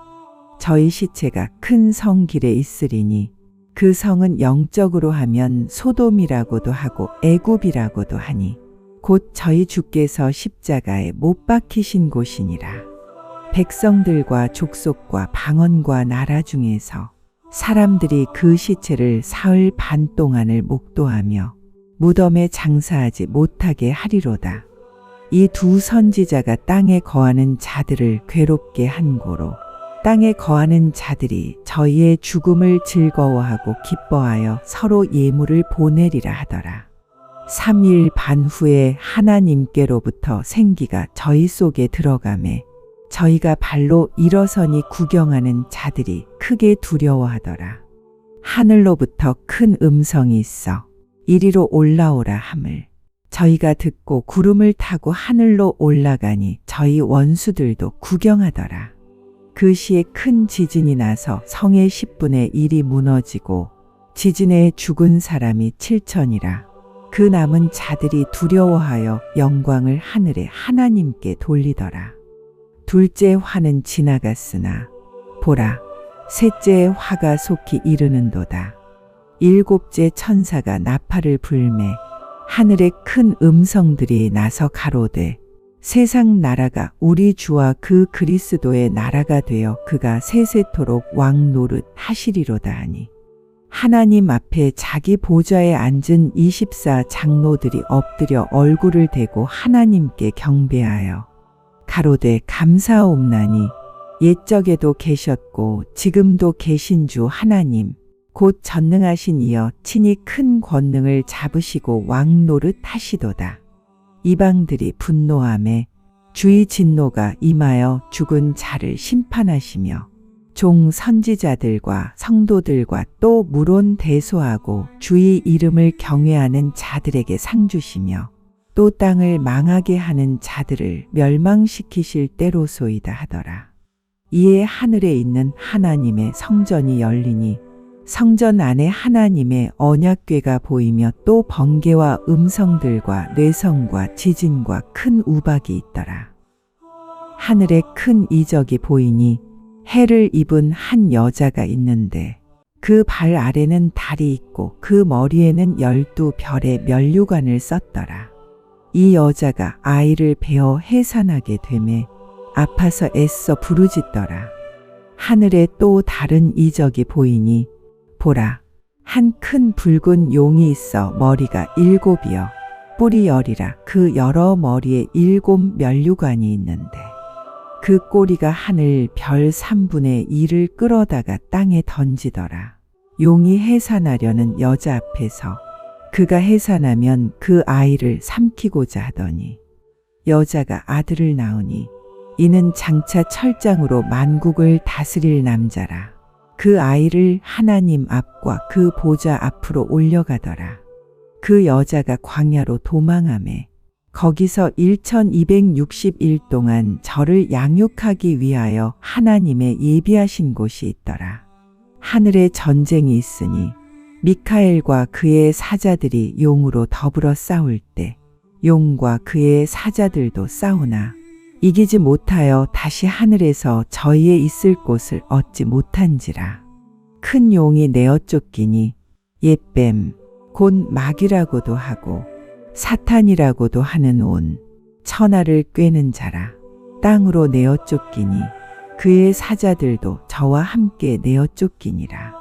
Speaker 1: 저희 시체가 큰 성 길에 있으리니 그 성은 영적으로 하면 소돔이라고도 하고 애굽이라고도 하니 곧 저희 주께서 십자가에 못 박히신 곳이니라. 백성들과 족속과 방언과 나라 중에서 사람들이 그 시체를 사흘 반 동안을 목도하며 무덤에 장사하지 못하게 하리로다. 이 2 선지자가 땅에 거하는 자들을 괴롭게 한 고로 땅에 거하는 자들이 저희의 죽음을 즐거워하고 기뻐하여 서로 예물을 보내리라 하더라. 3일 반 후에 하나님께로부터 생기가 저희 속에 들어가매 저희가 발로 일어서니 구경하는 자들이 크게 두려워하더라. 하늘로부터 큰 음성이 있어 이리로 올라오라 함을 저희가 듣고 구름을 타고 하늘로 올라가니 저희 원수들도 구경하더라. 그 시에 큰 지진이 나서 성의 10분의 1이 무너지고 지진에 죽은 사람이 7천이라. 그 남은 자들이 두려워하여 영광을 하늘의 하나님께 돌리더라. 둘째 화는 지나갔으나 보라 셋째의 화가 속히 이르는도다. 일곱째 천사가 나팔을 불매 하늘에 큰 음성들이 나서 가로되 세상 나라가 우리 주와 그 그리스도의 나라가 되어 그가 세세토록 왕 노릇 하시리로다 하니 하나님 앞에 자기 보좌에 앉은 24 장로들이 엎드려 얼굴을 대고 하나님께 경배하여 가로되 감사옵나니 옛적에도 계셨고 지금도 계신 주 하나님 곧 전능하신 이여 친히 큰 권능을 잡으시고 왕 노릇 하시도다. 이방들이 분노하매 주의 진노가 임하여 죽은 자를 심판하시며 종 선지자들과 성도들과 또 물론 대소하고 주의 이름을 경외하는 자들에게 상 주시며 또 땅을 망하게 하는 자들을 멸망시키실 때로소이다 하더라. 이에 하늘에 있는 하나님의 성전이 열리니 성전 안에 하나님의 언약궤가 보이며 또 번개와 음성들과 뇌성과 지진과 큰 우박이 있더라. 하늘에 큰 이적이 보이니 해를 입은 한 여자가 있는데 그 발 아래는 달이 있고 그 머리에는 12별의 면류관을 썼더라. 이 여자가 아이를 베어 해산하게 되매 아파서 애써 부르짖더라. 하늘에 또 다른 이적이 보이니 보라, 한 큰 붉은 용이 있어 머리가 7이여 뿔이 10이라 그 여러 머리에 7 면류관이 있는데 그 꼬리가 하늘 별 3분의 1을 끌어다가 땅에 던지더라. 용이 해산하려는 여자 앞에서 그가 해산하면 그 아이를 삼키고자 하더니 여자가 아들을 낳으니 이는 장차 철장으로 만국을 다스릴 남자라. 그 아이를 하나님 앞과 그 보좌 앞으로 올려가더라. 그 여자가 광야로 도망하매 거기서 1260일 동안 저를 양육하기 위하여 하나님의 예비하신 곳이 있더라. 하늘에 전쟁이 있으니 미카엘과 그의 사자들이 용으로 더불어 싸울 때 용과 그의 사자들도 싸우나 이기지 못하여 다시 하늘에서 저희의 있을 곳을 얻지 못한지라. 큰 용이 내어 쫓기니 옛뱀 곧 마귀라고도 하고 사탄이라고도 하는 온 천하를 꿰는 자라. 땅으로 내어 쫓기니 그의 사자들도 저와 함께 내어 쫓기니라.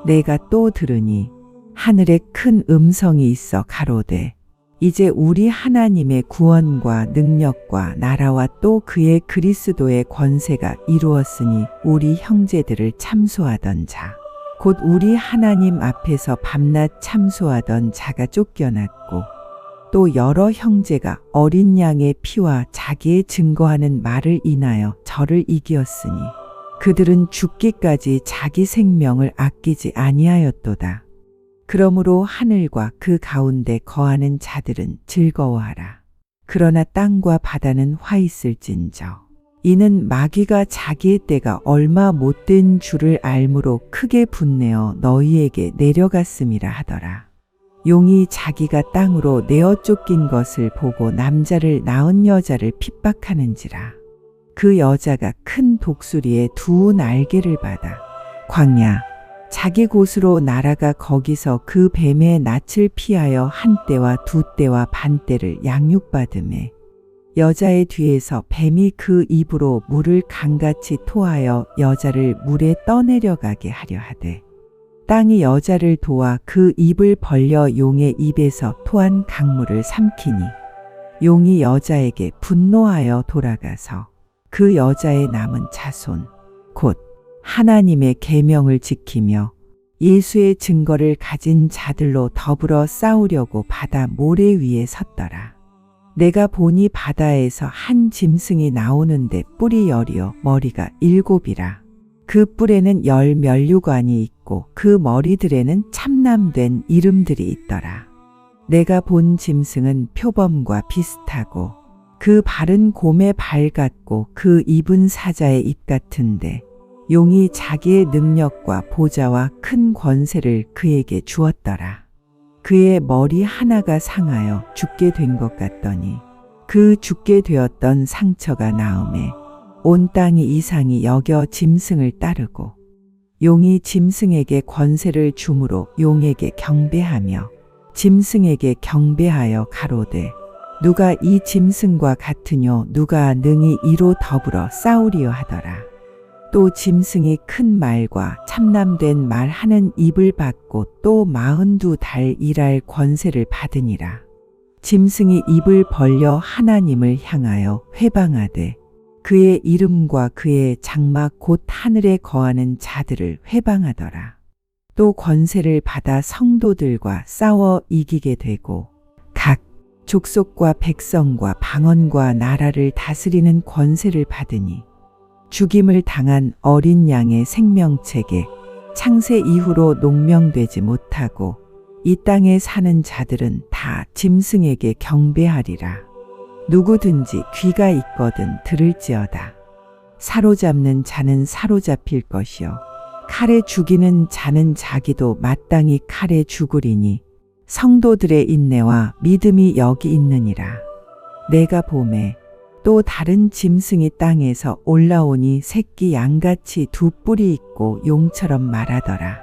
Speaker 1: 내가 또 들으니 하늘에 큰 음성이 있어 가로되 이제 우리 하나님의 구원과 능력과 나라와 또 그의 그리스도의 권세가 이루었으니 우리 형제들을 참소하던 자, 곧 우리 하나님 앞에서 밤낮 참소하던 자가 쫓겨났고 또 여러 형제가 어린 양의 피와 자기의 증거하는 말을 인하여 저를 이기었으니 그들은 죽기까지 자기 생명을 아끼지 아니하였도다. 그러므로 하늘과 그 가운데 거하는 자들은 즐거워하라. 그러나 땅과 바다는 화 있을진저. 이는 마귀가 자기의 때가 얼마 못된 줄을 알므로 크게 분내어 너희에게 내려갔음이라 하더라. 용이 자기가 땅으로 내어 쫓긴 것을 보고 남자를 낳은 여자를 핍박하는지라. 그 여자가 큰 독수리의 2 날개를 받아 광야 자기 곳으로 날아가 거기서 그 뱀의 낯을 피하여 1때와 2때와 반때를 양육받으매 여자의 뒤에서 뱀이 그 입으로 물을 강같이 토하여 여자를 물에 떠내려가게 하려 하되 땅이 여자를 도와 그 입을 벌려 용의 입에서 토한 강물을 삼키니 용이 여자에게 분노하여 돌아가서 그 여자의 남은 자손 곧 하나님의 계명을 지키며 예수의 증거를 가진 자들로 더불어 싸우려고 바다 모래 위에 섰더라. 내가 보니 바다에서 한 짐승이 나오는데 뿔이 10이요 머리가 7이라. 그 뿔에는 10 면류관이 있고 그 머리들에는 참남된 이름들이 있더라. 내가 본 짐승은 표범과 비슷하고 그 발은 곰의 발 같고 그 입은 사자의 입 같은데 용이 자기의 능력과 보좌와 큰 권세를 그에게 주었더라. 그의 머리 하나가 상하여 죽게 된 것 같더니 그 죽게 되었던 상처가 나음에 온 땅이 이상히 여겨 짐승을 따르고 용이 짐승에게 권세를 주므로 용에게 경배하며 짐승에게 경배하여 가로되 누가 이 짐승과 같으뇨 누가 능히 이로 더불어 싸우리요 하더라. 또 짐승이 큰 말과 참남된 말 하는 입을 받고 또 42달 일할 권세를 받으니라. 짐승이 입을 벌려 하나님을 향하여 회방하되 그의 이름과 그의 장막 곧 하늘에 거하는 자들을 회방하더라. 또 권세를 받아 성도들과 싸워 이기게 되고 각 족속과 백성과 방언과 나라를 다스리는 권세를 받으니 죽임을 당한 어린 양의 생명책에 창세 이후로 농명되지 못하고 이 땅에 사는 자들은 다 짐승에게 경배하리라. 누구든지 귀가 있거든 들을지어다. 사로잡는 자는 사로잡힐 것이요 칼에 죽이는 자는 자기도 마땅히 칼에 죽으리니 성도들의 인내와 믿음이 여기 있느니라. 내가 보매 또 다른 짐승이 땅에서 올라오니 새끼 양같이 두 뿔이 있고 용처럼 말하더라.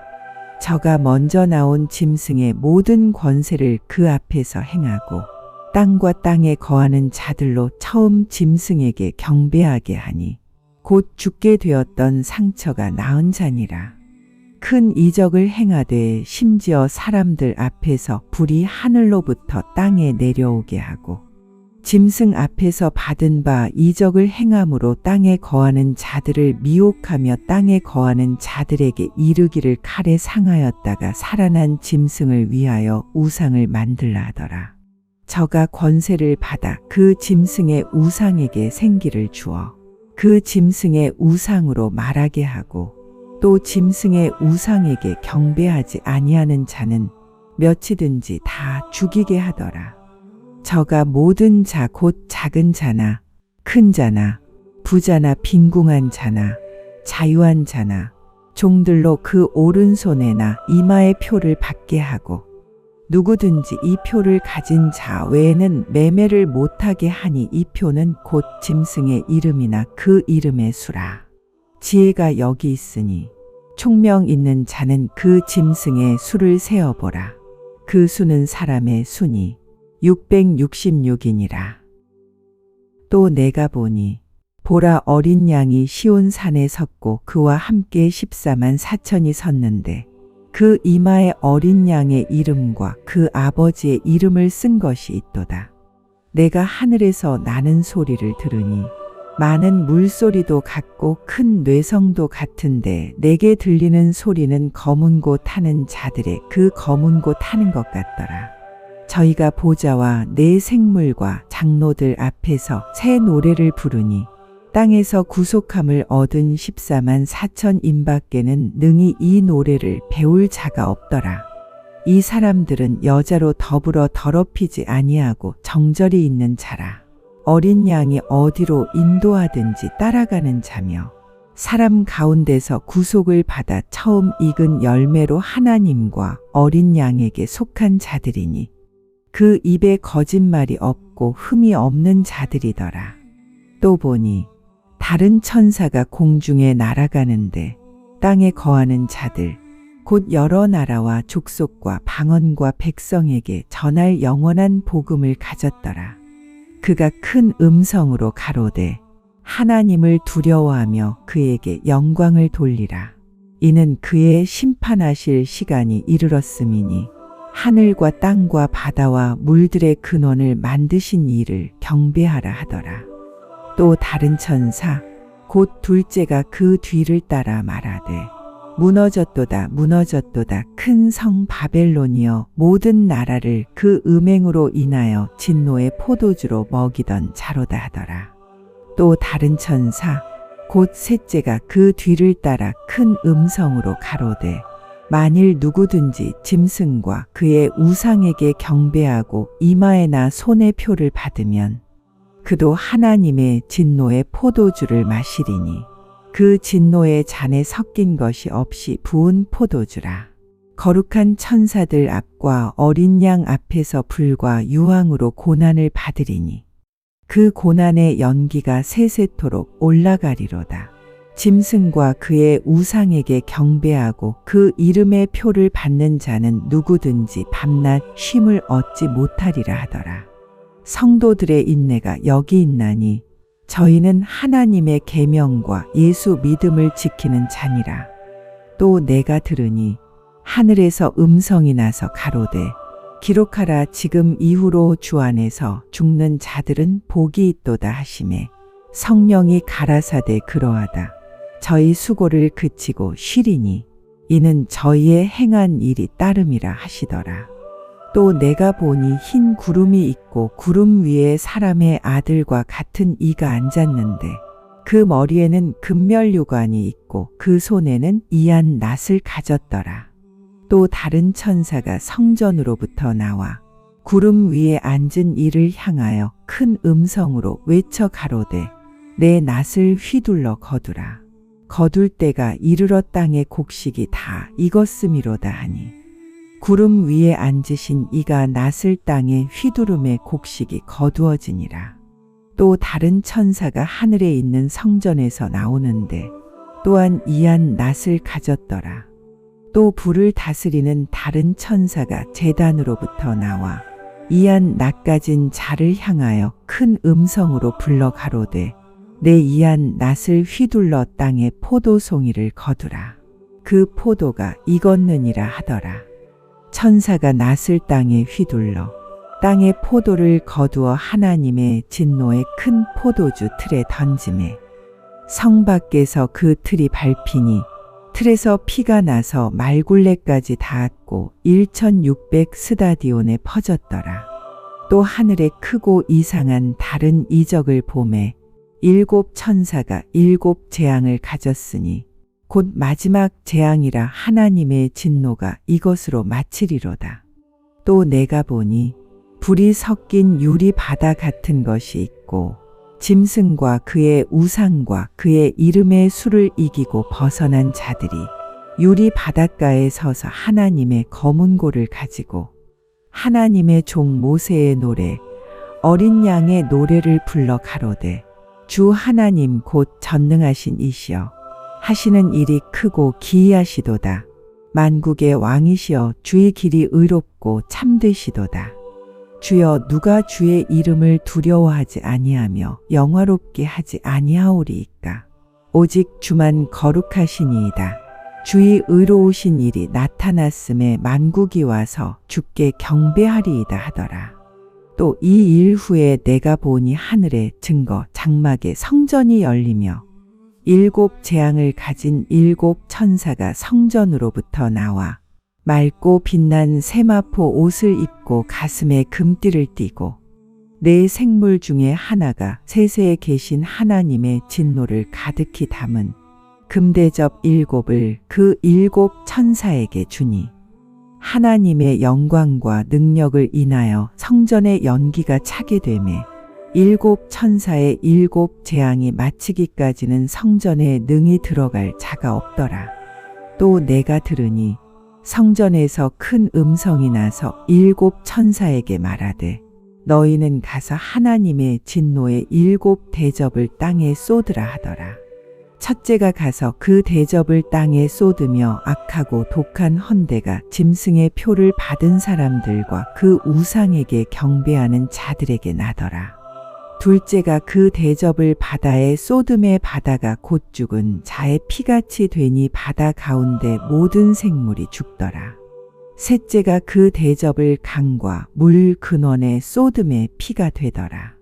Speaker 1: 저가 먼저 나온 짐승의 모든 권세를 그 앞에서 행하고 땅과 땅에 거하는 자들로 처음 짐승에게 경배하게 하니 곧 죽게 되었던 상처가 나은 자니라. 큰 이적을 행하되 심지어 사람들 앞에서 불이 하늘로부터 땅에 내려오게 하고 짐승 앞에서 받은 바 이적을 행함으로 땅에 거하는 자들을 미혹하며 땅에 거하는 자들에게 이르기를 칼에 상하였다가 살아난 짐승을 위하여 우상을 만들라 하더라. 저가 권세를 받아 그 짐승의 우상에게 생기를 주어 그 짐승의 우상으로 말하게 하고 또 짐승의 우상에게 경배하지 아니하는 자는 몇이든지 다 죽이게 하더라. 저가 모든 자 곧 작은 자나 큰 자나 부자나 빈궁한 자나 자유한 자나 종들로 그 오른손에나 이마에 표를 받게 하고 누구든지 이 표를 가진 자 외에는 매매를 못하게 하니 이 표는 곧 짐승의 이름이나 그 이름의 수라. 지혜가 여기 있으니 총명 있는 자는 그 짐승의 수를 세어보라. 그 수는 사람의 수니 666이니라. 또 내가 보니 보라 어린 양이 시온산에 섰고 그와 함께 14만 4천이 섰는데 그 이마에 어린 양의 이름과 그 아버지의 이름을 쓴 것이 있도다. 내가 하늘에서 나는 소리를 들으니 많은 물소리도 같고 큰 뇌성도 같은데 내게 들리는 소리는 검은 곳 타는 자들의 그 검은 곳 타는 것 같더라. 저희가 보좌와 네 생물과 장로들 앞에서 새 노래를 부르니 땅에서 구속함을 얻은 14만 4천인밖에는 능히 이 노래를 배울 자가 없더라. 이 사람들은 여자로 더불어 더럽히지 아니하고 정절이 있는 자라. 어린 양이 어디로 인도하든지 따라가는 자며 사람 가운데서 구속을 받아 처음 익은 열매로 하나님과 어린 양에게 속한 자들이니 그 입에 거짓말이 없고 흠이 없는 자들이더라. 또 보니 다른 천사가 공중에 날아가는데 땅에 거하는 자들 곧 여러 나라와 족속과 방언과 백성에게 전할 영원한 복음을 가졌더라. 그가 큰 음성으로 가로되 하나님을 두려워하며 그에게 영광을 돌리라. 이는 그의 심판하실 시간이 이르렀음이니 하늘과 땅과 바다와 물들의 근원을 만드신 이를 경배하라 하더라. 또 다른 천사 곧 둘째가 그 뒤를 따라 말하되 무너졌도다 무너졌도다 큰 성 바벨론이여 모든 나라를 그 음행으로 인하여 진노의 포도주로 먹이던 자로다 하더라. 또 다른 천사 곧 셋째가 그 뒤를 따라 큰 음성으로 가로되 만일 누구든지 짐승과 그의 우상에게 경배하고 이마에나 손에 표를 받으면 그도 하나님의 진노의 포도주를 마시리니 그 진노의 잔에 섞인 것이 없이 부은 포도주라. 거룩한 천사들 앞과 어린 양 앞에서 불과 유황으로 고난을 받으리니 그 고난의 연기가 세세토록 올라가리로다. 짐승과 그의 우상에게 경배하고 그 이름의 표를 받는 자는 누구든지 밤낮 쉼을 얻지 못하리라 하더라. 성도들의 인내가 여기 있나니 저희는 하나님의 계명과 예수 믿음을 지키는 자니라. 또 내가 들으니 하늘에서 음성이 나서 가로되 기록하라. 지금 이후로 주 안에서 죽는 자들은 복이 있도다 하시매 성령이 가라사대 그러하다. 저희 수고를 그치고 쉬리니 이는 저희의 행한 일이 따름이라 하시더라. 또 내가 보니 흰 구름이 있고 구름 위에 사람의 아들과 같은 이가 앉았는데 그 머리에는 금멸유관이 있고 그 손에는 이한 낫을 가졌더라. 또 다른 천사가 성전으로부터 나와 구름 위에 앉은 이를 향하여 큰 음성으로 외쳐 가로되 내 낫을 휘둘러 거두라. 거둘 때가 이르러 땅의 곡식이 다 익었음이로다 하니 구름 위에 앉으신 이가 낫을 땅에 휘두름에 곡식이 거두어지니라. 또 다른 천사가 하늘에 있는 성전에서 나오는데 또한 이한 낫을 가졌더라. 또 불을 다스리는 다른 천사가 제단으로부터 나와 이한 낫 가진 자를 향하여 큰 음성으로 불러 가로되 내 이한 낫을 휘둘러 땅에 포도송이를 거두라. 그 포도가 익었느니라 하더라. 천사가 낫을 땅에 휘둘러 땅에 포도를 거두어 하나님의 진노의 큰 포도주 틀에 던지매 성 밖에서 그 틀이 밟히니 틀에서 피가 나서 말굴레까지 닿았고 1600 스다디온에 퍼졌더라. 또 하늘에 크고 이상한 다른 이적을 보매 7 천사가 7 재앙을 가졌으니 곧 마지막 재앙이라 하나님의 진노가 이것으로 마치리로다. 또 내가 보니 불이 섞인 유리 바다 같은 것이 있고 짐승과 그의 우상과 그의 이름의 수를 이기고 벗어난 자들이 유리 바닷가에 서서 하나님의 검은 고를 가지고 하나님의 종 모세의 노래 어린 양의 노래를 불러 가로되 주 하나님 곧 전능하신 이시여 하시는 일이 크고 기이하시도다. 만국의 왕이시여 주의 길이 의롭고 참되시도다. 주여 누가 주의 이름을 두려워하지 아니하며 영화롭게 하지 아니하오리이까. 오직 주만 거룩하시니이다. 주의 의로우신 일이 나타났음에 만국이 와서 주께 경배하리이다 하더라. 또 이 일 후에 내가 보니 하늘의 증거 장막에 성전이 열리며 7 재앙을 가진 7 천사가 성전으로부터 나와 맑고 빛난 세마포 옷을 입고 가슴에 금띠를 띠고 네 생물 중에 하나가 세세에 계신 하나님의 진노를 가득히 담은 금대접 7을 그 7 천사에게 주니 하나님의 영광과 능력을 인하여 성전의 연기가 차게 되매 7 천사의 7 재앙이 마치기까지는 성전에 능히 들어갈 자가 없더라. 또 내가 들으니 성전에서 큰 음성이 나서 7 천사에게 말하되 너희는 가서 하나님의 진노의 7 대접을 땅에 쏟으라 하더라. 첫째가 가서 그 대접을 땅에 쏟으며 악하고 독한 헌대가 짐승의 표를 받은 사람들과 그 우상에게 경배하는 자들에게 나더라. 둘째가 그 대접을 바다에 쏟음에 바다가 곧 죽은 자의 피같이 되니 바다 가운데 모든 생물이 죽더라. 셋째가 그 대접을 강과 물 근원에 쏟음에 피가 되더라.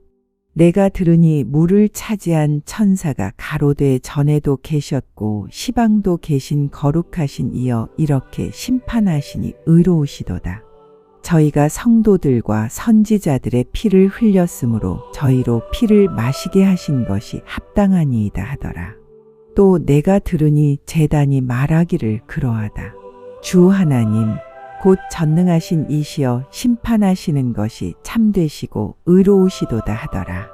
Speaker 1: 내가 들으니 물을 차지한 천사가 가로되 전에도 계셨고 시방도 계신 거룩하신 이여 이렇게 심판하시니 의로우시도다. 저희가 성도들과 선지자들의 피를 흘렸으므로 저희로 피를 마시게 하신 것이 합당하니이다 하더라. 또 내가 들으니 제단이 말하기를 그러하다. 주 하나님 곧 전능하신 이시여 심판하시는 것이 참되시고 의로우시도다 하더라.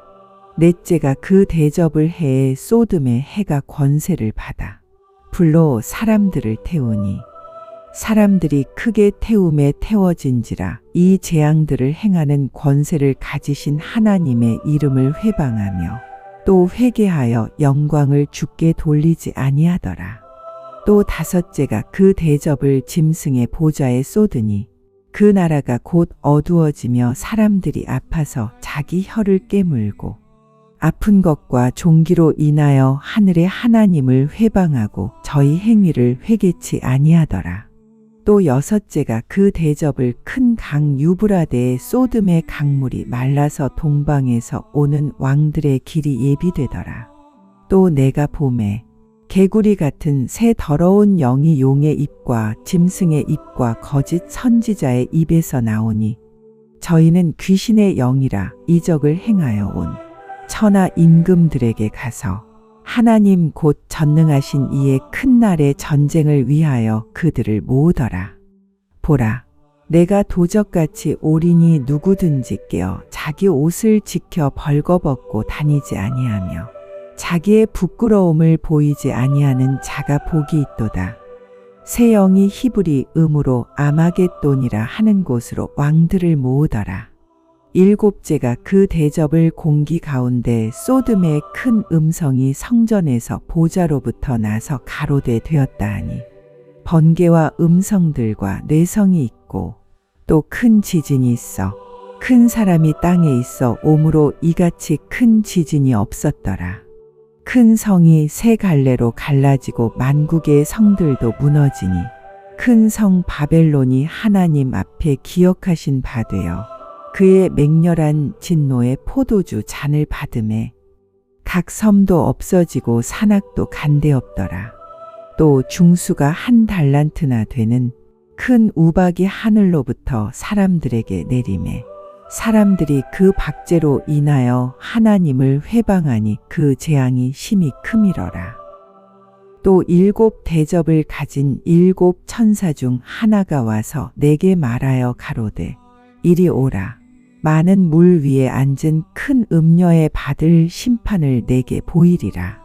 Speaker 1: 넷째가 그 대접을 해에 쏟음에 해가 권세를 받아 불로 사람들을 태우니 사람들이 크게 태움에 태워진지라 이 재앙들을 행하는 권세를 가지신 하나님의 이름을 회방하며 또 회개하여 영광을 주께 돌리지 아니하더라. 또 다섯째가 그 대접을 짐승의 보좌에 쏟으니 그 나라가 곧 어두워지며 사람들이 아파서 자기 혀를 깨물고 아픈 것과 종기로 인하여 하늘의 하나님을 회방하고 저희 행위를 회개치 아니하더라. 또 여섯째가 그 대접을 큰 강 유브라데에 쏟음의 강물이 말라서 동방에서 오는 왕들의 길이 예비되더라. 또 내가 보매 개구리 같은 새 더러운 영이 용의 입과 짐승의 입과 거짓 선지자의 입에서 나오니 저희는 귀신의 영이라 이적을 행하여 온 천하 임금들에게 가서 하나님 곧 전능하신 이의 큰 날의 전쟁을 위하여 그들을 모으더라. 보라, 내가 도적같이 오리니 누구든지 깨어 자기 옷을 지켜 벌거벗고 다니지 아니하며 자기의 부끄러움을 보이지 아니하는 자가 복이 있도다. 새 영이 히브리 음으로 아마겟돈이라 하는 곳으로 왕들을 모으더라. 일곱째가 그 대접을 공기 가운데 쏟음의 큰 음성이 성전에서 보좌로부터 나서 가로되 되었다 하니 번개와 음성들과 뇌성이 있고 또 큰 지진이 있어 큰 사람이 땅에 있어 오므로 이같이 큰 지진이 없었더라. 큰 성이 세 갈래로 갈라지고 만국의 성들도 무너지니 큰 성 바벨론이 하나님 앞에 기억하신 바 되어 그의 맹렬한 진노의 포도주 잔을 받음에 각 섬도 없어지고 산악도 간데없더라. 또 중수가 한 달란트나 되는 큰 우박이 하늘로부터 사람들에게 내림에 사람들이 그 박제로 인하여 하나님을 회방하니 그 재앙이 심히 크미러라. 또 일곱 대접을 가진 일곱 천사 중 하나가 와서 내게 말하여 가로되 이리 오라. 많은 물 위에 앉은 큰 음녀의 받을 심판을 내게 보이리라.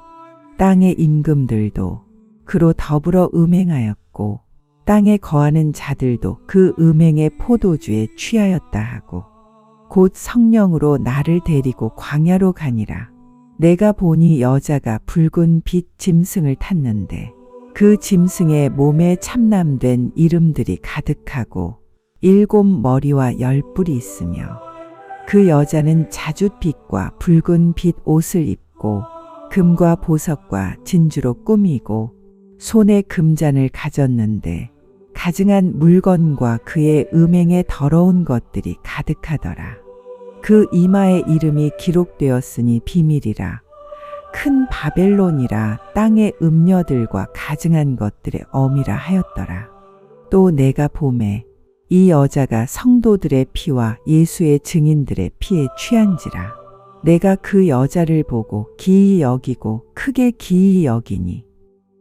Speaker 1: 땅의 임금들도 그로 더불어 음행하였고 땅에 거하는 자들도 그 음행의 포도주에 취하였다 하고 곧 성령으로 나를 데리고 광야로 가니라. 내가 보니 여자가 붉은 빛 짐승을 탔는데 그 짐승의 몸에 참남된 이름들이 가득하고 일곱 머리와 열 뿔이 있으며 그 여자는 자줏빛과 붉은 빛 옷을 입고 금과 보석과 진주로 꾸미고 손에 금잔을 가졌는데 가증한 물건과 그의 음행에 더러운 것들이 가득하더라. 그 이마에 이름이 기록되었으니 비밀이라. 큰 바벨론이라 땅의 음녀들과 가증한 것들의 어미라 하였더라. 또 내가 보매 이 여자가 성도들의 피와 예수의 증인들의 피에 취한지라. 내가 그 여자를 보고 기이 여기고 크게 기이 여기니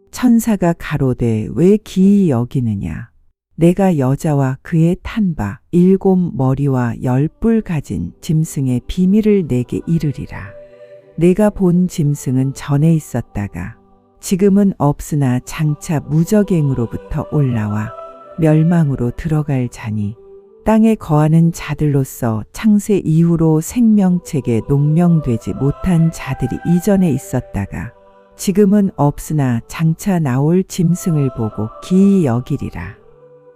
Speaker 1: 천사가 가로되 왜 기이 여기느냐. 내가 여자와 그의 탄 바 일곱 머리와 열 뿔 가진 짐승의 비밀을 내게 이르리라. 내가 본 짐승은 전에 있었다가 지금은 없으나 장차 무적행으로부터 올라와 멸망으로 들어갈 자니 땅에 거하는 자들로서 창세 이후로 생명책에 농명되지 못한 자들이 이전에 있었다가 지금은 없으나 장차 나올 짐승을 보고 기이 여기리라.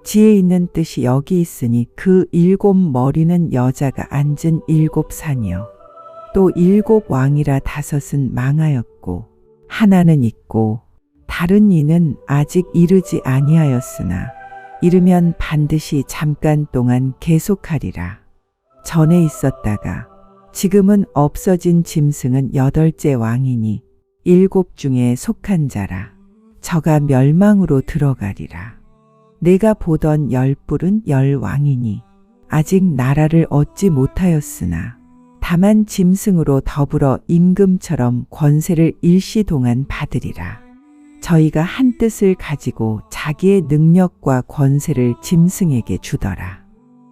Speaker 1: 지혜 있는 뜻이 여기 있으니 그 일곱 머리는 여자가 앉은 일곱 산이요 또 일곱 왕이라 다섯은 망하였고 하나는 있고 다른 이는 아직 이르지 아니하였으나 이르면 반드시 잠깐 동안 계속하리라. 전에 있었다가 지금은 없어진 짐승은 여덟째 왕이니 일곱 중에 속한 자라. 저가 멸망으로 들어가리라. 내가 보던 열 뿔은 열 왕이니 아직 나라를 얻지 못하였으나 다만 짐승으로 더불어 임금처럼 권세를 일시 동안 받으리라. 저희가 한 뜻을 가지고 자기의 능력과 권세를 짐승에게 주더라.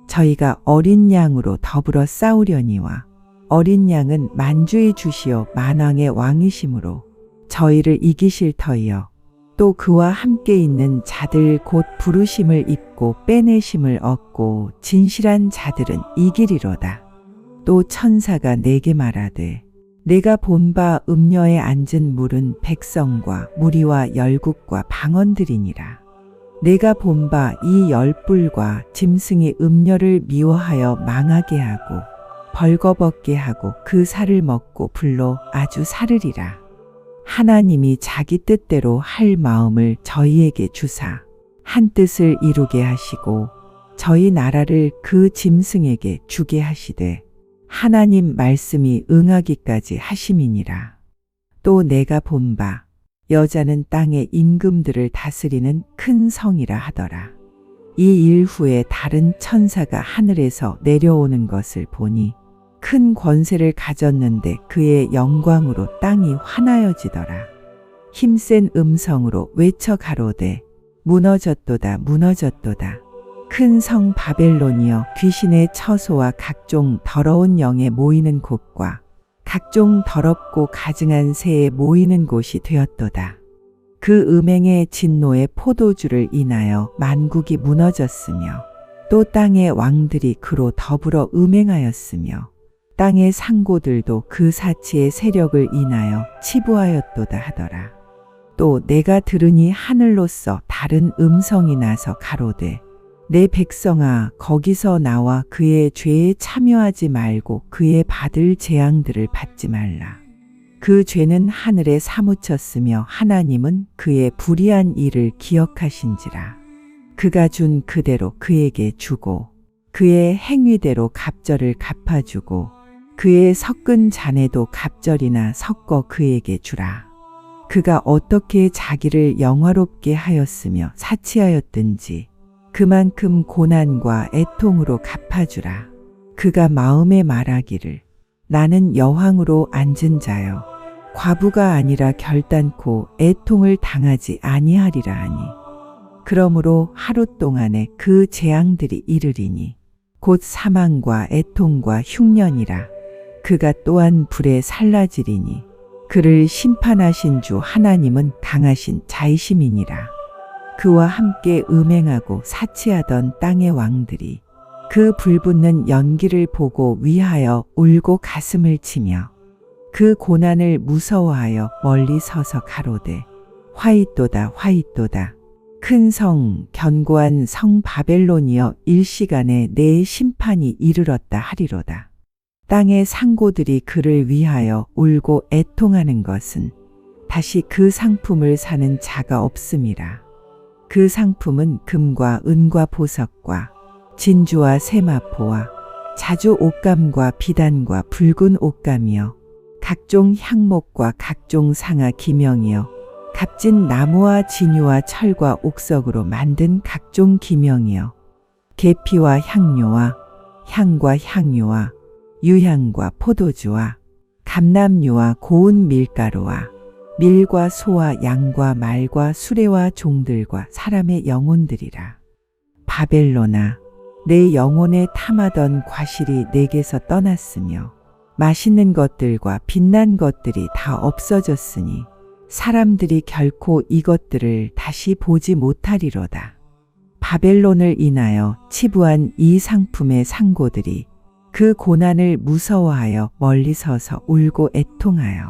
Speaker 1: 저희가 어린 양으로 더불어 싸우려니와 어린 양은 만주의 주시오 만왕의 왕이심으로 저희를 이기실 터이요 또 그와 함께 있는 자들 곧 부르심을 입고 빼내심을 얻고 진실한 자들은 이기리로다. 또 천사가 내게 말하되 내가 본 바 음녀에 앉은 물은 백성과 무리와 열국과 방언들이니라. 내가 본 바 이 열불과 짐승이 음녀를 미워하여 망하게 하고 벌거벗게 하고 그 살을 먹고 불로 아주 사르리라. 하나님이 자기 뜻대로 할 마음을 저희에게 주사 한 뜻을 이루게 하시고 저희 나라를 그 짐승에게 주게 하시되 하나님 말씀이 응하기까지 하심이니라. 또 내가 본 바 여자는 땅의 임금들을 다스리는 큰 성이라 하더라. 이 일 후에 다른 천사가 하늘에서 내려오는 것을 보니 큰 권세를 가졌는데 그의 영광으로 땅이 환하여지더라. 힘센 음성으로 외쳐 가로되 무너졌도다 무너졌도다. 큰 성 바벨론이여 귀신의 처소와 각종 더러운 영에 모이는 곳과 각종 더럽고 가증한 새에 모이는 곳이 되었도다. 그 음행의 진노의 포도주를 인하여 만국이 무너졌으며 또 땅의 왕들이 그로 더불어 음행하였으며 땅의 상고들도 그 사치의 세력을 인하여 치부하였도다 하더라. 또 내가 들으니 하늘로서 다른 음성이 나서 가로되 내 백성아 거기서 나와 그의 죄에 참여하지 말고 그의 받을 재앙들을 받지 말라. 그 죄는 하늘에 사무쳤으며 하나님은 그의 불의한 일을 기억하신지라. 그가 준 그대로 그에게 주고 그의 행위대로 갑절을 갚아주고 그의 섞은 잔에도 갑절이나 섞어 그에게 주라. 그가 어떻게 자기를 영화롭게 하였으며 사치하였든지 그만큼 고난과 애통으로 갚아주라. 그가 마음에 말하기를 나는 여왕으로 앉은 자여 과부가 아니라 결단코 애통을 당하지 아니하리라 하니 그러므로 하루 동안에 그 재앙들이 이르리니 곧 사망과 애통과 흉년이라. 그가 또한 불에 살라지리니 그를 심판하신 주 하나님은 강하신 자이심이니라. 그와 함께 음행하고 사치하던 땅의 왕들이 그 불붙는 연기를 보고 위하여 울고 가슴을 치며 그 고난을 무서워하여 멀리 서서 가로되 화이또다 화이또다. 큰 성 견고한 성 바벨론이여 일시간에 내 심판이 이르렀다 하리로다. 땅의 상고들이 그를 위하여 울고 애통하는 것은 다시 그 상품을 사는 자가 없음이라. 그 상품은 금과 은과 보석과 진주와 세마포와 자주 옷감과 비단과 붉은 옷감이요 각종 향목과 각종 상아 기명이요 값진 나무와 진유와 철과 옥석으로 만든 각종 기명이요 계피와 향료와 향과 향유와 유향과 포도주와 감람유와 고운 밀가루와 밀과 소와 양과 말과 수레와 종들과 사람의 영혼들이라. 바벨론아, 내 영혼에 탐하던 과실이 내게서 떠났으며 맛있는 것들과 빛난 것들이 다 없어졌으니 사람들이 결코 이것들을 다시 보지 못하리로다. 바벨론을 인하여 치부한 이 상품의 상고들이 그 고난을 무서워하여 멀리 서서 울고 애통하여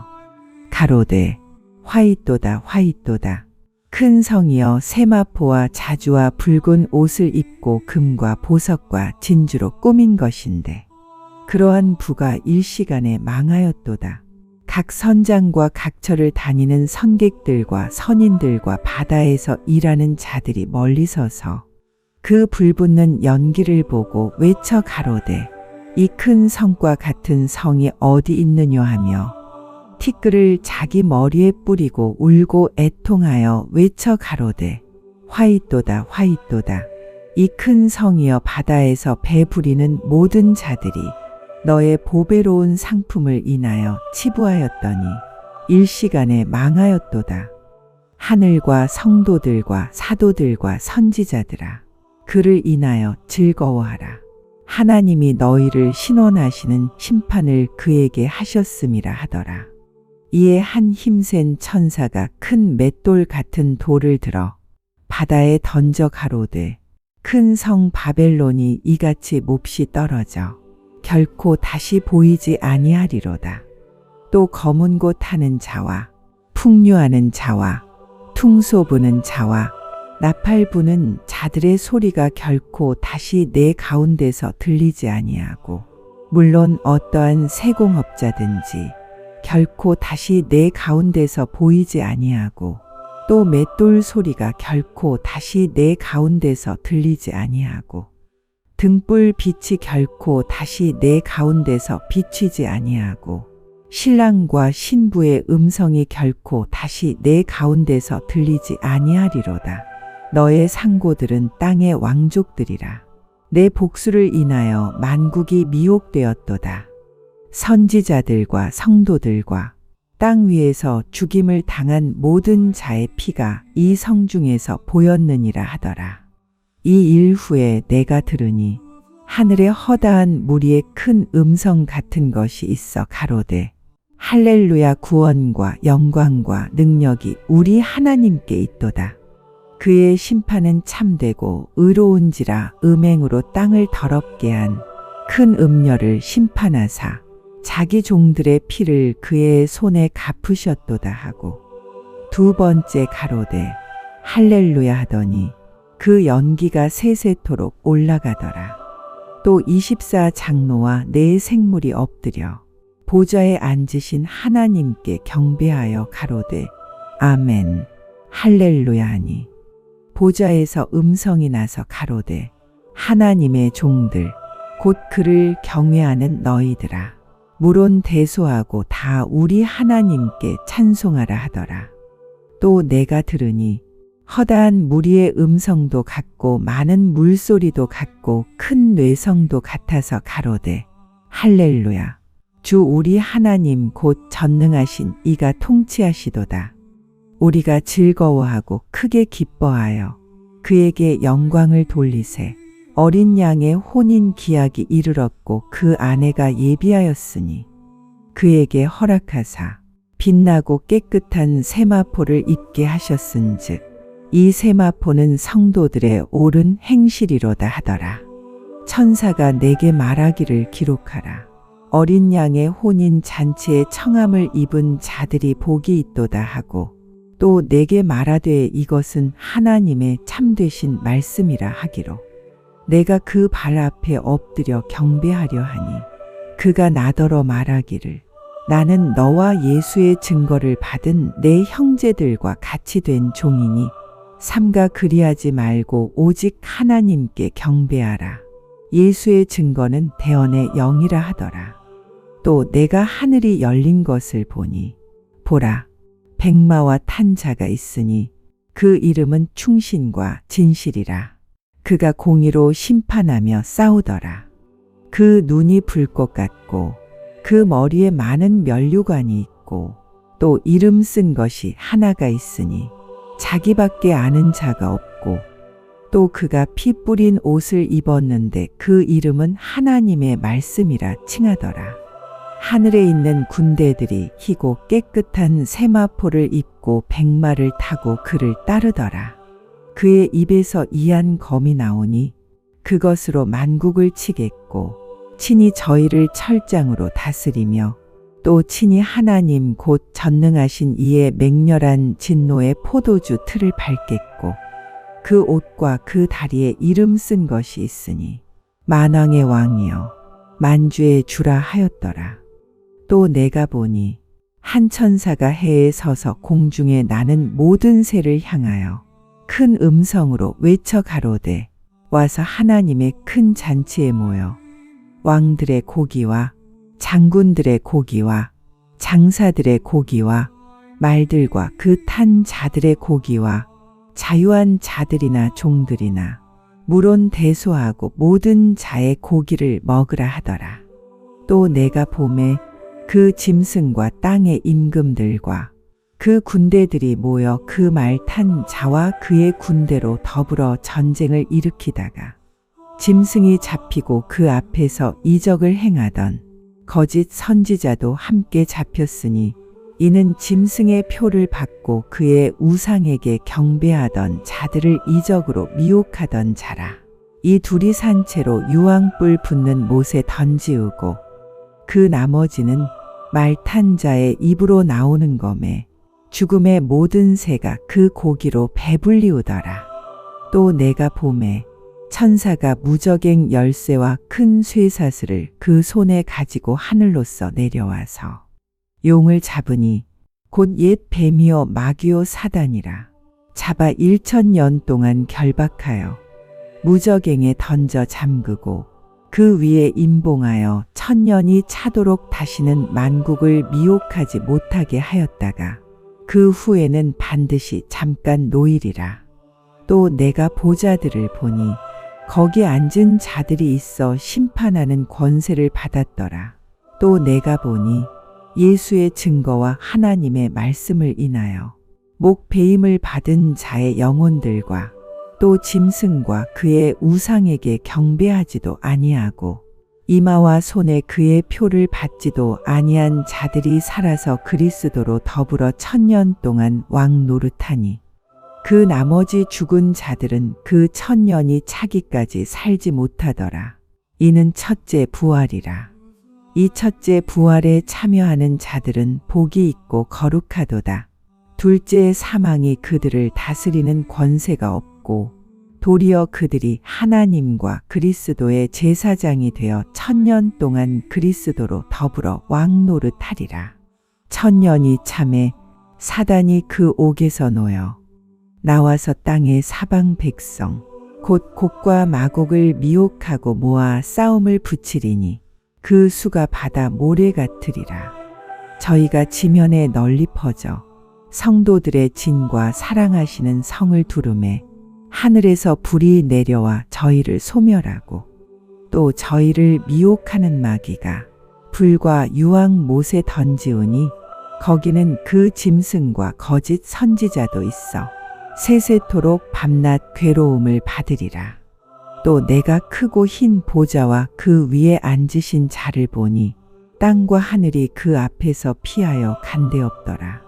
Speaker 1: 가로되 화이또다 화이또다. 큰 성이여 세마포와 자주와 붉은 옷을 입고 금과 보석과 진주로 꾸민 것인데 그러한 부가 일시간에 망하였도다. 각 선장과 각처를 다니는 선객들과 선인들과 바다에서 일하는 자들이 멀리 서서 그 불붙는 연기를 보고 외쳐 가로되 이 큰 성과 같은 성이 어디 있느냐 하며 티끌을 자기 머리에 뿌리고 울고 애통하여 외쳐 가로되 화이또다 화이또다. 이 큰 성이여 바다에서 배 부리는 모든 자들이 너의 보배로운 상품을 인하여 치부하였더니 일시간에 망하였도다. 하늘과 성도들과 사도들과 선지자들아 그를 인하여 즐거워하라. 하나님이 너희를 신원하시는 심판을 그에게 하셨음이라 하더라. 이에 한 힘센 천사가 큰 맷돌 같은 돌을 들어 바다에 던져 가로되 큰 성 바벨론이 이같이 몹시 떨어져 결코 다시 보이지 아니하리로다. 또 검은 곳 하는 자와 풍류하는 자와 퉁소 부는 자와 나팔 부는 자들의 소리가 결코 다시 내 가운데서 들리지 아니하고 물론 어떠한 세공업자든지 결코 다시 내 가운데서 보이지 아니하고 또 맷돌 소리가 결코 다시 내 가운데서 들리지 아니하고 등불 빛이 결코 다시 내 가운데서 비치지 아니하고 신랑과 신부의 음성이 결코 다시 내 가운데서 들리지 아니하리로다. 너의 상고들은 땅의 왕족들이라. 내 복수를 인하여 만국이 미혹되었도다. 선지자들과 성도들과 땅 위에서 죽임을 당한 모든 자의 피가 이 성중에서 보였느니라 하더라. 이 일 후에 내가 들으니 하늘에 허다한 무리의 큰 음성 같은 것이 있어 가로되 할렐루야 구원과 영광과 능력이 우리 하나님께 있도다. 그의 심판은 참되고 의로운지라 음행으로 땅을 더럽게 한 큰 음녀를 심판하사 자기 종들의 피를 그의 손에 갚으셨도다 하고 두 번째 가로되 할렐루야 하더니 그 연기가 세세토록 올라가더라. 또 24장로와 네 생물이 엎드려 보좌에 앉으신 하나님께 경배하여 가로되 아멘 할렐루야 하니 보좌에서 음성이 나서 가로되 하나님의 종들 곧 그를 경외하는 너희들아 물론 대소하고 다 우리 하나님께 찬송하라 하더라. 또 내가 들으니 허다한 무리의 음성도 같고 많은 물소리도 같고 큰 뇌성도 같아서 가로되 할렐루야 주 우리 하나님 곧 전능하신 이가 통치하시도다. 우리가 즐거워하고 크게 기뻐하여 그에게 영광을 돌리세. 어린 양의 혼인 기약이 이르렀고 그 아내가 예비하였으니 그에게 허락하사 빛나고 깨끗한 세마포를 입게 하셨은즉 이 세마포는 성도들의 옳은 행실이로다 하더라. 천사가 내게 말하기를 기록하라. 어린 양의 혼인 잔치에 청함을 입은 자들이 복이 있도다 하고 또 내게 말하되 이것은 하나님의 참되신 말씀이라 하기로 내가 그 발 앞에 엎드려 경배하려 하니 그가 나더러 말하기를 나는 너와 예수의 증거를 받은 내 형제들과 같이 된 종이니 삼가 그리하지 말고 오직 하나님께 경배하라. 예수의 증거는 대언의 영이라 하더라. 또 내가 하늘이 열린 것을 보니 보라 백마와 탄 자가 있으니 그 이름은 충신과 진실이라. 그가 공의로 심판하며 싸우더라. 그 눈이 불꽃 같고 그 머리에 많은 면류관이 있고 또 이름 쓴 것이 하나가 있으니 자기밖에 아는 자가 없고 또 그가 피 뿌린 옷을 입었는데 그 이름은 하나님의 말씀이라 칭하더라. 하늘에 있는 군대들이 희고 깨끗한 세마포를 입고 백마를 타고 그를 따르더라. 그의 입에서 이한 검이 나오니 그것으로 만국을 치겠고 친히 저희를 철장으로 다스리며 또 친히 하나님 곧 전능하신 이의 맹렬한 진노의 포도주 틀을 밟겠고 그 옷과 그 다리에 이름 쓴 것이 있으니 만왕의 왕이여 만주의 주라 하였더라. 또 내가 보니 한 천사가 해에 서서 공중에 나는 모든 새를 향하여 큰 음성으로 외쳐 가로되 와서 하나님의 큰 잔치에 모여 왕들의 고기와 장군들의 고기와 장사들의 고기와 말들과 그 탄 자들의 고기와 자유한 자들이나 종들이나 물론 대소하고 모든 자의 고기를 먹으라 하더라. 또 내가 봄에 그 짐승과 땅의 임금들과 그 군대들이 모여 그 말 탄 자와 그의 군대로 더불어 전쟁을 일으키다가 짐승이 잡히고 그 앞에서 이적을 행하던 거짓 선지자도 함께 잡혔으니 이는 짐승의 표를 받고 그의 우상에게 경배하던 자들을 이적으로 미혹하던 자라. 이 둘이 산채로 유황불 붙는 못에 던지우고 그 나머지는 말 탄 자의 입으로 나오는 검에 죽음의 모든 새가 그 고기로 배불리우더라. 또 내가 봄에 천사가 무저갱 열쇠와 큰 쇠사슬을 그 손에 가지고 하늘로서 내려와서 용을 잡으니 곧 옛 뱀이요 마귀요 사단이라. 잡아 1000년 동안 결박하여 무저갱에 던져 잠그고 그 위에 임봉하여 1000년이 차도록 다시는 만국을 미혹하지 못하게 하였다가 그 후에는 반드시 잠깐 노이리라. 또 내가 보자들을 보니 거기 앉은 자들이 있어 심판하는 권세를 받았더라. 또 내가 보니 예수의 증거와 하나님의 말씀을 인하여 목 베임을 받은 자의 영혼들과 또 짐승과 그의 우상에게 경배하지도 아니하고 이마와 손에 그의 표를 받지도 아니한 자들이 살아서 그리스도로 더불어 1000년 동안 왕 노릇하니 그 나머지 죽은 자들은 그 1000년이 차기까지 살지 못하더라. 이는 첫째 부활이라. 이 첫째 부활에 참여하는 자들은 복이 있고 거룩하도다. 둘째 사망이 그들을 다스리는 권세가 없고 도리어 그들이 하나님과 그리스도의 제사장이 되어 1000년 동안 그리스도로 더불어 왕 노릇하리라. 1000년이 참에 사단이 그 옥에서 놓여 나와서 땅의 사방 백성 곧 곡과 마곡을 미혹하고 모아 싸움을 붙이리니 그 수가 바다 모래 같으리라. 저희가 지면에 널리 퍼져 성도들의 진과 사랑하시는 성을 두루매 하늘에서 불이 내려와 저희를 소멸하고 또 저희를 미혹하는 마귀가 불과 유황 못에 던지우니 거기는 그 짐승과 거짓 선지자도 있어 세세토록 밤낮 괴로움을 받으리라. 또 내가 크고 흰 보좌와 그 위에 앉으신 자를 보니 땅과 하늘이 그 앞에서 피하여 간데없더라.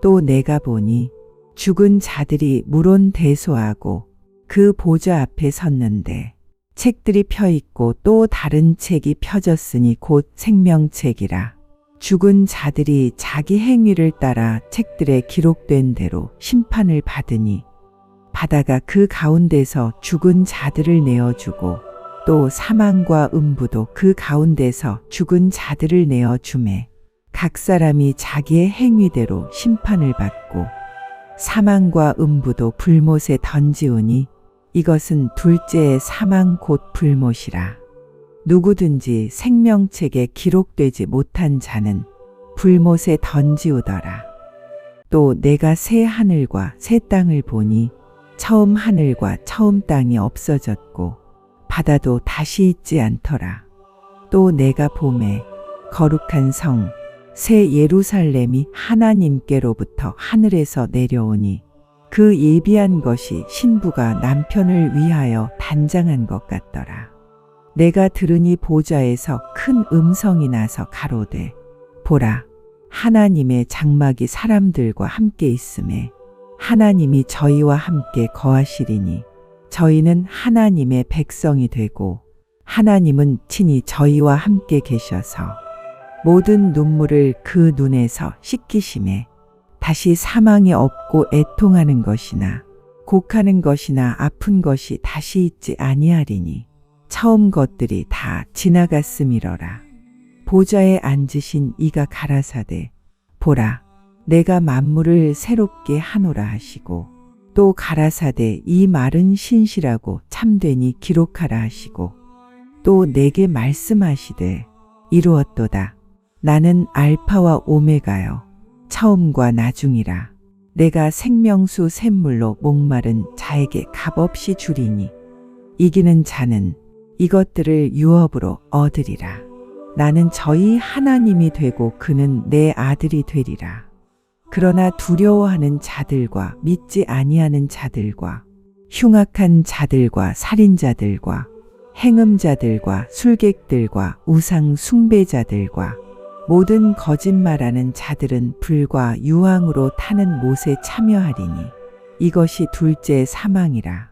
Speaker 1: 또 내가 보니 죽은 자들이 물론대소하고 그 보좌 앞에 섰는데 책들이 펴있고 또 다른 책이 펴졌으니 곧 생명책이라. 죽은 자들이 자기 행위를 따라 책들에 기록된 대로 심판을 받으니 바다가 그 가운데서 죽은 자들을 내어주고 또 사망과 음부도 그 가운데서 죽은 자들을 내어주매 각 사람이 자기의 행위대로 심판을 받고 사망과 음부도 불못에 던지우니 이것은 둘째의 사망 곧 불못이라. 누구든지 생명책에 기록되지 못한 자는 불못에 던지우더라. 또 내가 새 하늘과 새 땅을 보니 처음 하늘과 처음 땅이 없어졌고 바다도 다시 있지 않더라. 또 내가 보매 거룩한 성 새 예루살렘이 하나님께로부터 하늘에서 내려오니 그 예비한 것이 신부가 남편을 위하여 단장한 것 같더라. 내가 들으니 보좌에서 큰 음성이 나서 가로되 보라 하나님의 장막이 사람들과 함께 있음에 하나님이 저희와 함께 거하시리니 저희는 하나님의 백성이 되고 하나님은 친히 저희와 함께 계셔서 모든 눈물을 그 눈에서 씻기심에 다시 사망이 없고 애통하는 것이나 곡하는 것이나 아픈 것이 다시 있지 아니하리니 처음 것들이 다 지나갔음이러라. 보좌에 앉으신 이가 가라사대 보라 내가 만물을 새롭게 하노라 하시고 또 가라사대 이 말은 신실하고 참되니 기록하라 하시고 또 내게 말씀하시되 이루었도다. 나는 알파와 오메가요 처음과 나중이라. 내가 생명수 샘물로 목마른 자에게 값없이 주리니 이기는 자는 이것들을 유업으로 얻으리라. 나는 저희 하나님이 되고 그는 내 아들이 되리라. 그러나 두려워하는 자들과 믿지 아니하는 자들과 흉악한 자들과 살인자들과 행음자들과 술객들과 우상 숭배자들과 모든 거짓말하는 자들은 불과 유황으로 타는 못에 참여하리니 이것이 둘째 사망이라.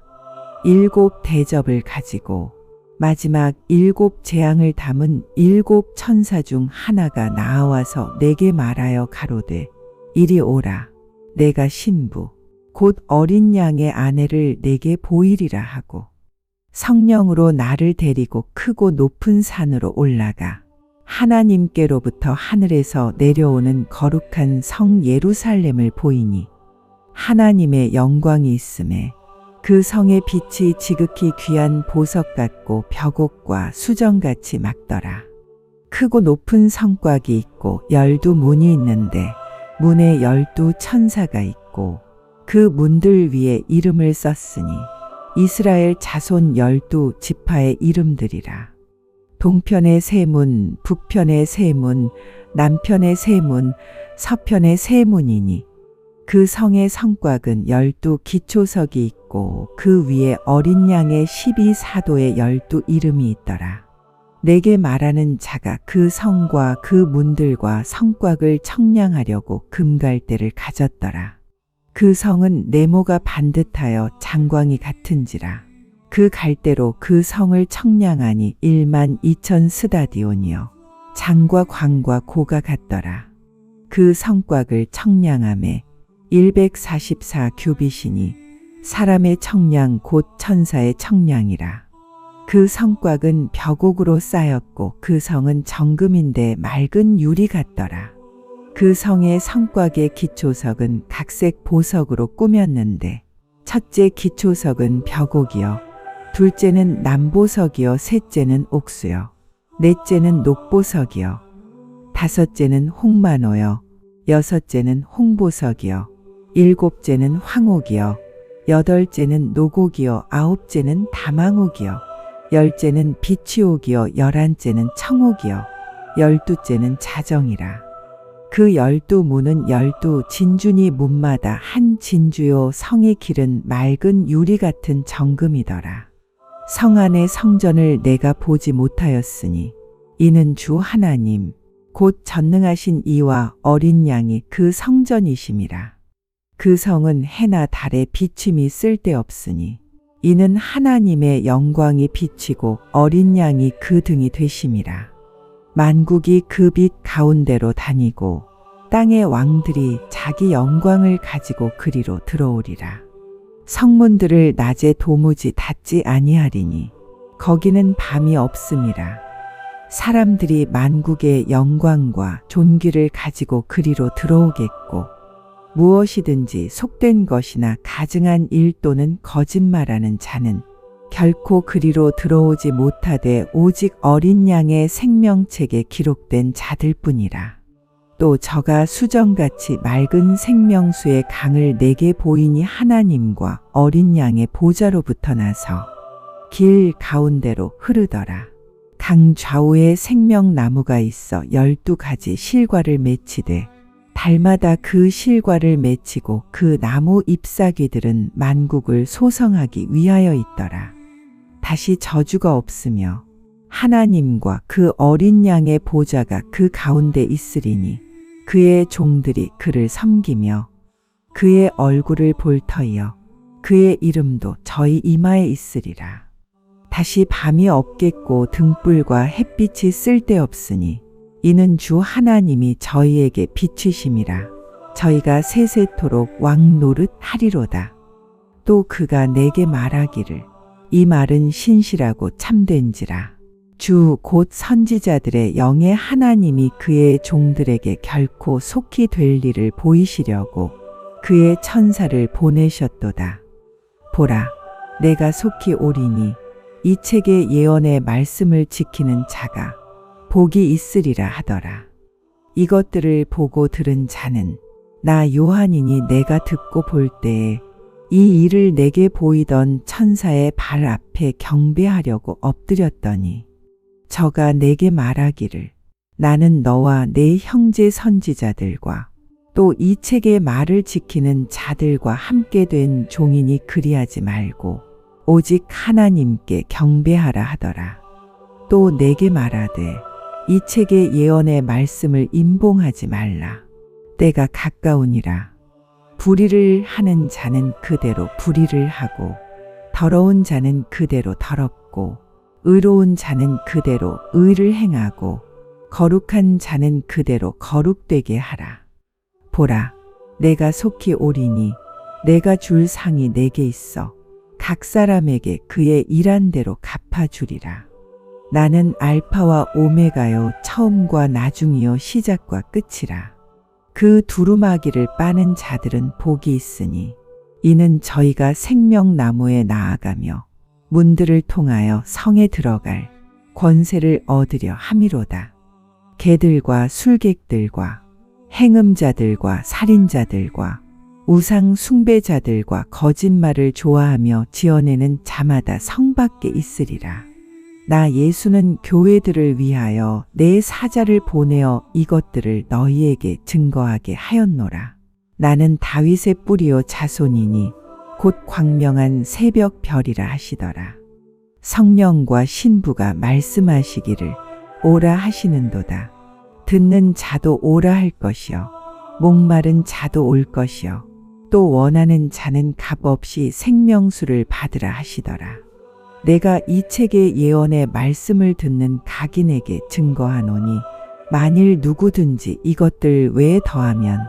Speaker 1: 7 대접을 가지고 마지막 7 재앙을 담은 7 천사 중 하나가 나와서 내게 말하여 가로되 이리 오라. 내가 신부 곧 어린 양의 아내를 내게 보이리라 하고 성령으로 나를 데리고 크고 높은 산으로 올라가 하나님께로부터 하늘에서 내려오는 거룩한 성 예루살렘을 보이니 하나님의 영광이 있음에 그 성의 빛이 지극히 귀한 보석 같고 벽옥과 수정같이 막더라. 크고 높은 성곽이 있고 12문이 있는데 문에 12 천사가 있고 그 문들 위에 이름을 썼으니 이스라엘 자손 12 지파의 이름들이라. 동편의 세 문, 북편의 세 문, 남편의 세 문, 서편의 세 문이니 그 성의 성곽은 12 기초석이 있고 그 위에 어린 양의 12사도의 12 이름이 있더라. 내게 말하는 자가 그 성과 그 문들과 성곽을 청량하려고 금갈대를 가졌더라. 그 성은 네모가 반듯하여 장광이 같은지라. 그 갈대로 그 성을 청량하니 12,000 스다디온이요 장과 광과 고가 같더라. 그 성곽을 청량함에 144 규빗이니 사람의 청량 곧 천사의 청량이라. 그 성곽은 벽옥으로 쌓였고 그 성은 정금인데 맑은 유리 같더라. 그 성의 성곽의 기초석은 각색 보석으로 꾸몄는데 첫째 기초석은 벽옥이요 둘째는 남보석이요 셋째는 옥수요 넷째는 녹보석이요 다섯째는 홍마노요 여섯째는 홍보석이요 일곱째는 황옥이요 여덟째는 노곡이요 아홉째는 다망옥이요 열째는 비취옥이요 11째는 청옥이요 12째는 자정이라. 그 12문은 12 진주니 문마다 한 진주요 성의 길은 맑은 유리 같은 정금이더라. 성 안의 성전을 내가 보지 못하였으니 이는 주 하나님 곧 전능하신 이와 어린 양이 그 성전이심이라. 그 성은 해나 달의 비침이 쓸데없으니 이는 하나님의 영광이 비치고 어린 양이 그 등이 되심이라. 만국이 그 빛 가운데로 다니고 땅의 왕들이 자기 영광을 가지고 그리로 들어오리라. 성문들을 낮에 도무지 닫지 아니하리니 거기는 밤이 없음이라. 사람들이 만국의 영광과 존귀를 가지고 그리로 들어오겠고 무엇이든지 속된 것이나 가증한 일 또는 거짓말하는 자는 결코 그리로 들어오지 못하되 오직 어린 양의 생명책에 기록된 자들뿐이라. 또 저가 수정같이 맑은 생명수의 강을 내게 보이니 하나님과 어린 양의 보좌로부터 나서 길 가운데로 흐르더라. 강 좌우에 생명나무가 있어 12가지 실과를 맺히되 달마다 그 실과를 맺히고 그 나무 잎사귀들은 만국을 소성하기 위하여 있더라. 다시 저주가 없으며 하나님과 그 어린 양의 보좌가 그 가운데 있으리니 그의 종들이 그를 섬기며 그의 얼굴을 볼 터이여 그의 이름도 저희 이마에 있으리라. 다시 밤이 없겠고 등불과 햇빛이 쓸데없으니 이는 주 하나님이 저희에게 비추심이라. 저희가 세세토록 왕 노릇 하리로다. 또 그가 내게 말하기를 이 말은 신실하고 참된지라. 주 곧 선지자들의 영의 하나님이 그의 종들에게 결코 속히 될 일을 보이시려고 그의 천사를 보내셨도다. 보라, 내가 속히 오리니 이 책의 예언의 말씀을 지키는 자가 복이 있으리라 하더라. 이것들을 보고 들은 자는 나 요한이니 내가 듣고 볼 때에 이 일을 내게 보이던 천사의 발 앞에 경배하려고 엎드렸더니 저가 내게 말하기를 나는 너와 내 형제 선지자들과 또 이 책의 말을 지키는 자들과 함께 된 종이니 그리하지 말고 오직 하나님께 경배하라 하더라. 또 내게 말하되 이 책의 예언의 말씀을 임봉하지 말라. 때가 가까우니라. 불의를 하는 자는 그대로 불의를 하고 더러운 자는 그대로 더럽고 의로운 자는 그대로 의를 행하고 거룩한 자는 그대로 거룩되게 하라. 보라, 내가 속히 오리니 내가 줄 상이 내게 있어 각 사람에게 그의 일한 대로 갚아주리라. 나는 알파와 오메가요 처음과 나중이요 시작과 끝이라. 그 두루마기를 빠는 자들은 복이 있으니 이는 저희가 생명나무에 나아가며 문들을 통하여 성에 들어갈 권세를 얻으려 함이로다. 개들과 술객들과 행음자들과 살인자들과 우상 숭배자들과 거짓말을 좋아하며 지어내는 자마다 성 밖에 있으리라. 나 예수는 교회들을 위하여 내 사자를 보내어 이것들을 너희에게 증거하게 하였노라. 나는 다윗의 뿌리요 자손이니 곧 광명한 새벽 별이라 하시더라. 성령과 신부가 말씀하시기를 오라 하시는도다. 듣는 자도 오라 할 것이요 목마른 자도 올 것이요 또 원하는 자는 값없이 생명수를 받으라 하시더라. 내가 이 책의 예언의 말씀을 듣는 각인에게 증거하노니 만일 누구든지 이것들 외에 더하면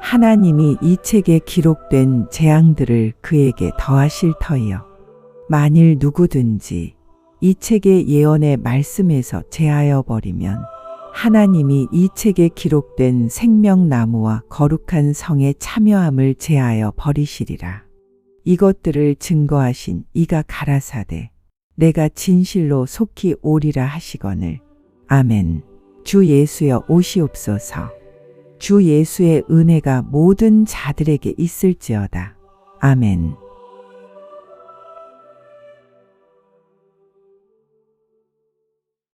Speaker 1: 하나님이 이 책에 기록된 재앙들을 그에게 더하실 터이요. 만일 누구든지 이 책의 예언의 말씀에서 제하여 버리면 하나님이 이 책에 기록된 생명나무와 거룩한 성의 참여함을 제하여 버리시리라. 이것들을 증거하신 이가 가라사대 내가 진실로 속히 오리라 하시거늘. 아멘. 주 예수여 오시옵소서. 주 예수의 은혜가 모든 자들에게 있을지어다. 아멘.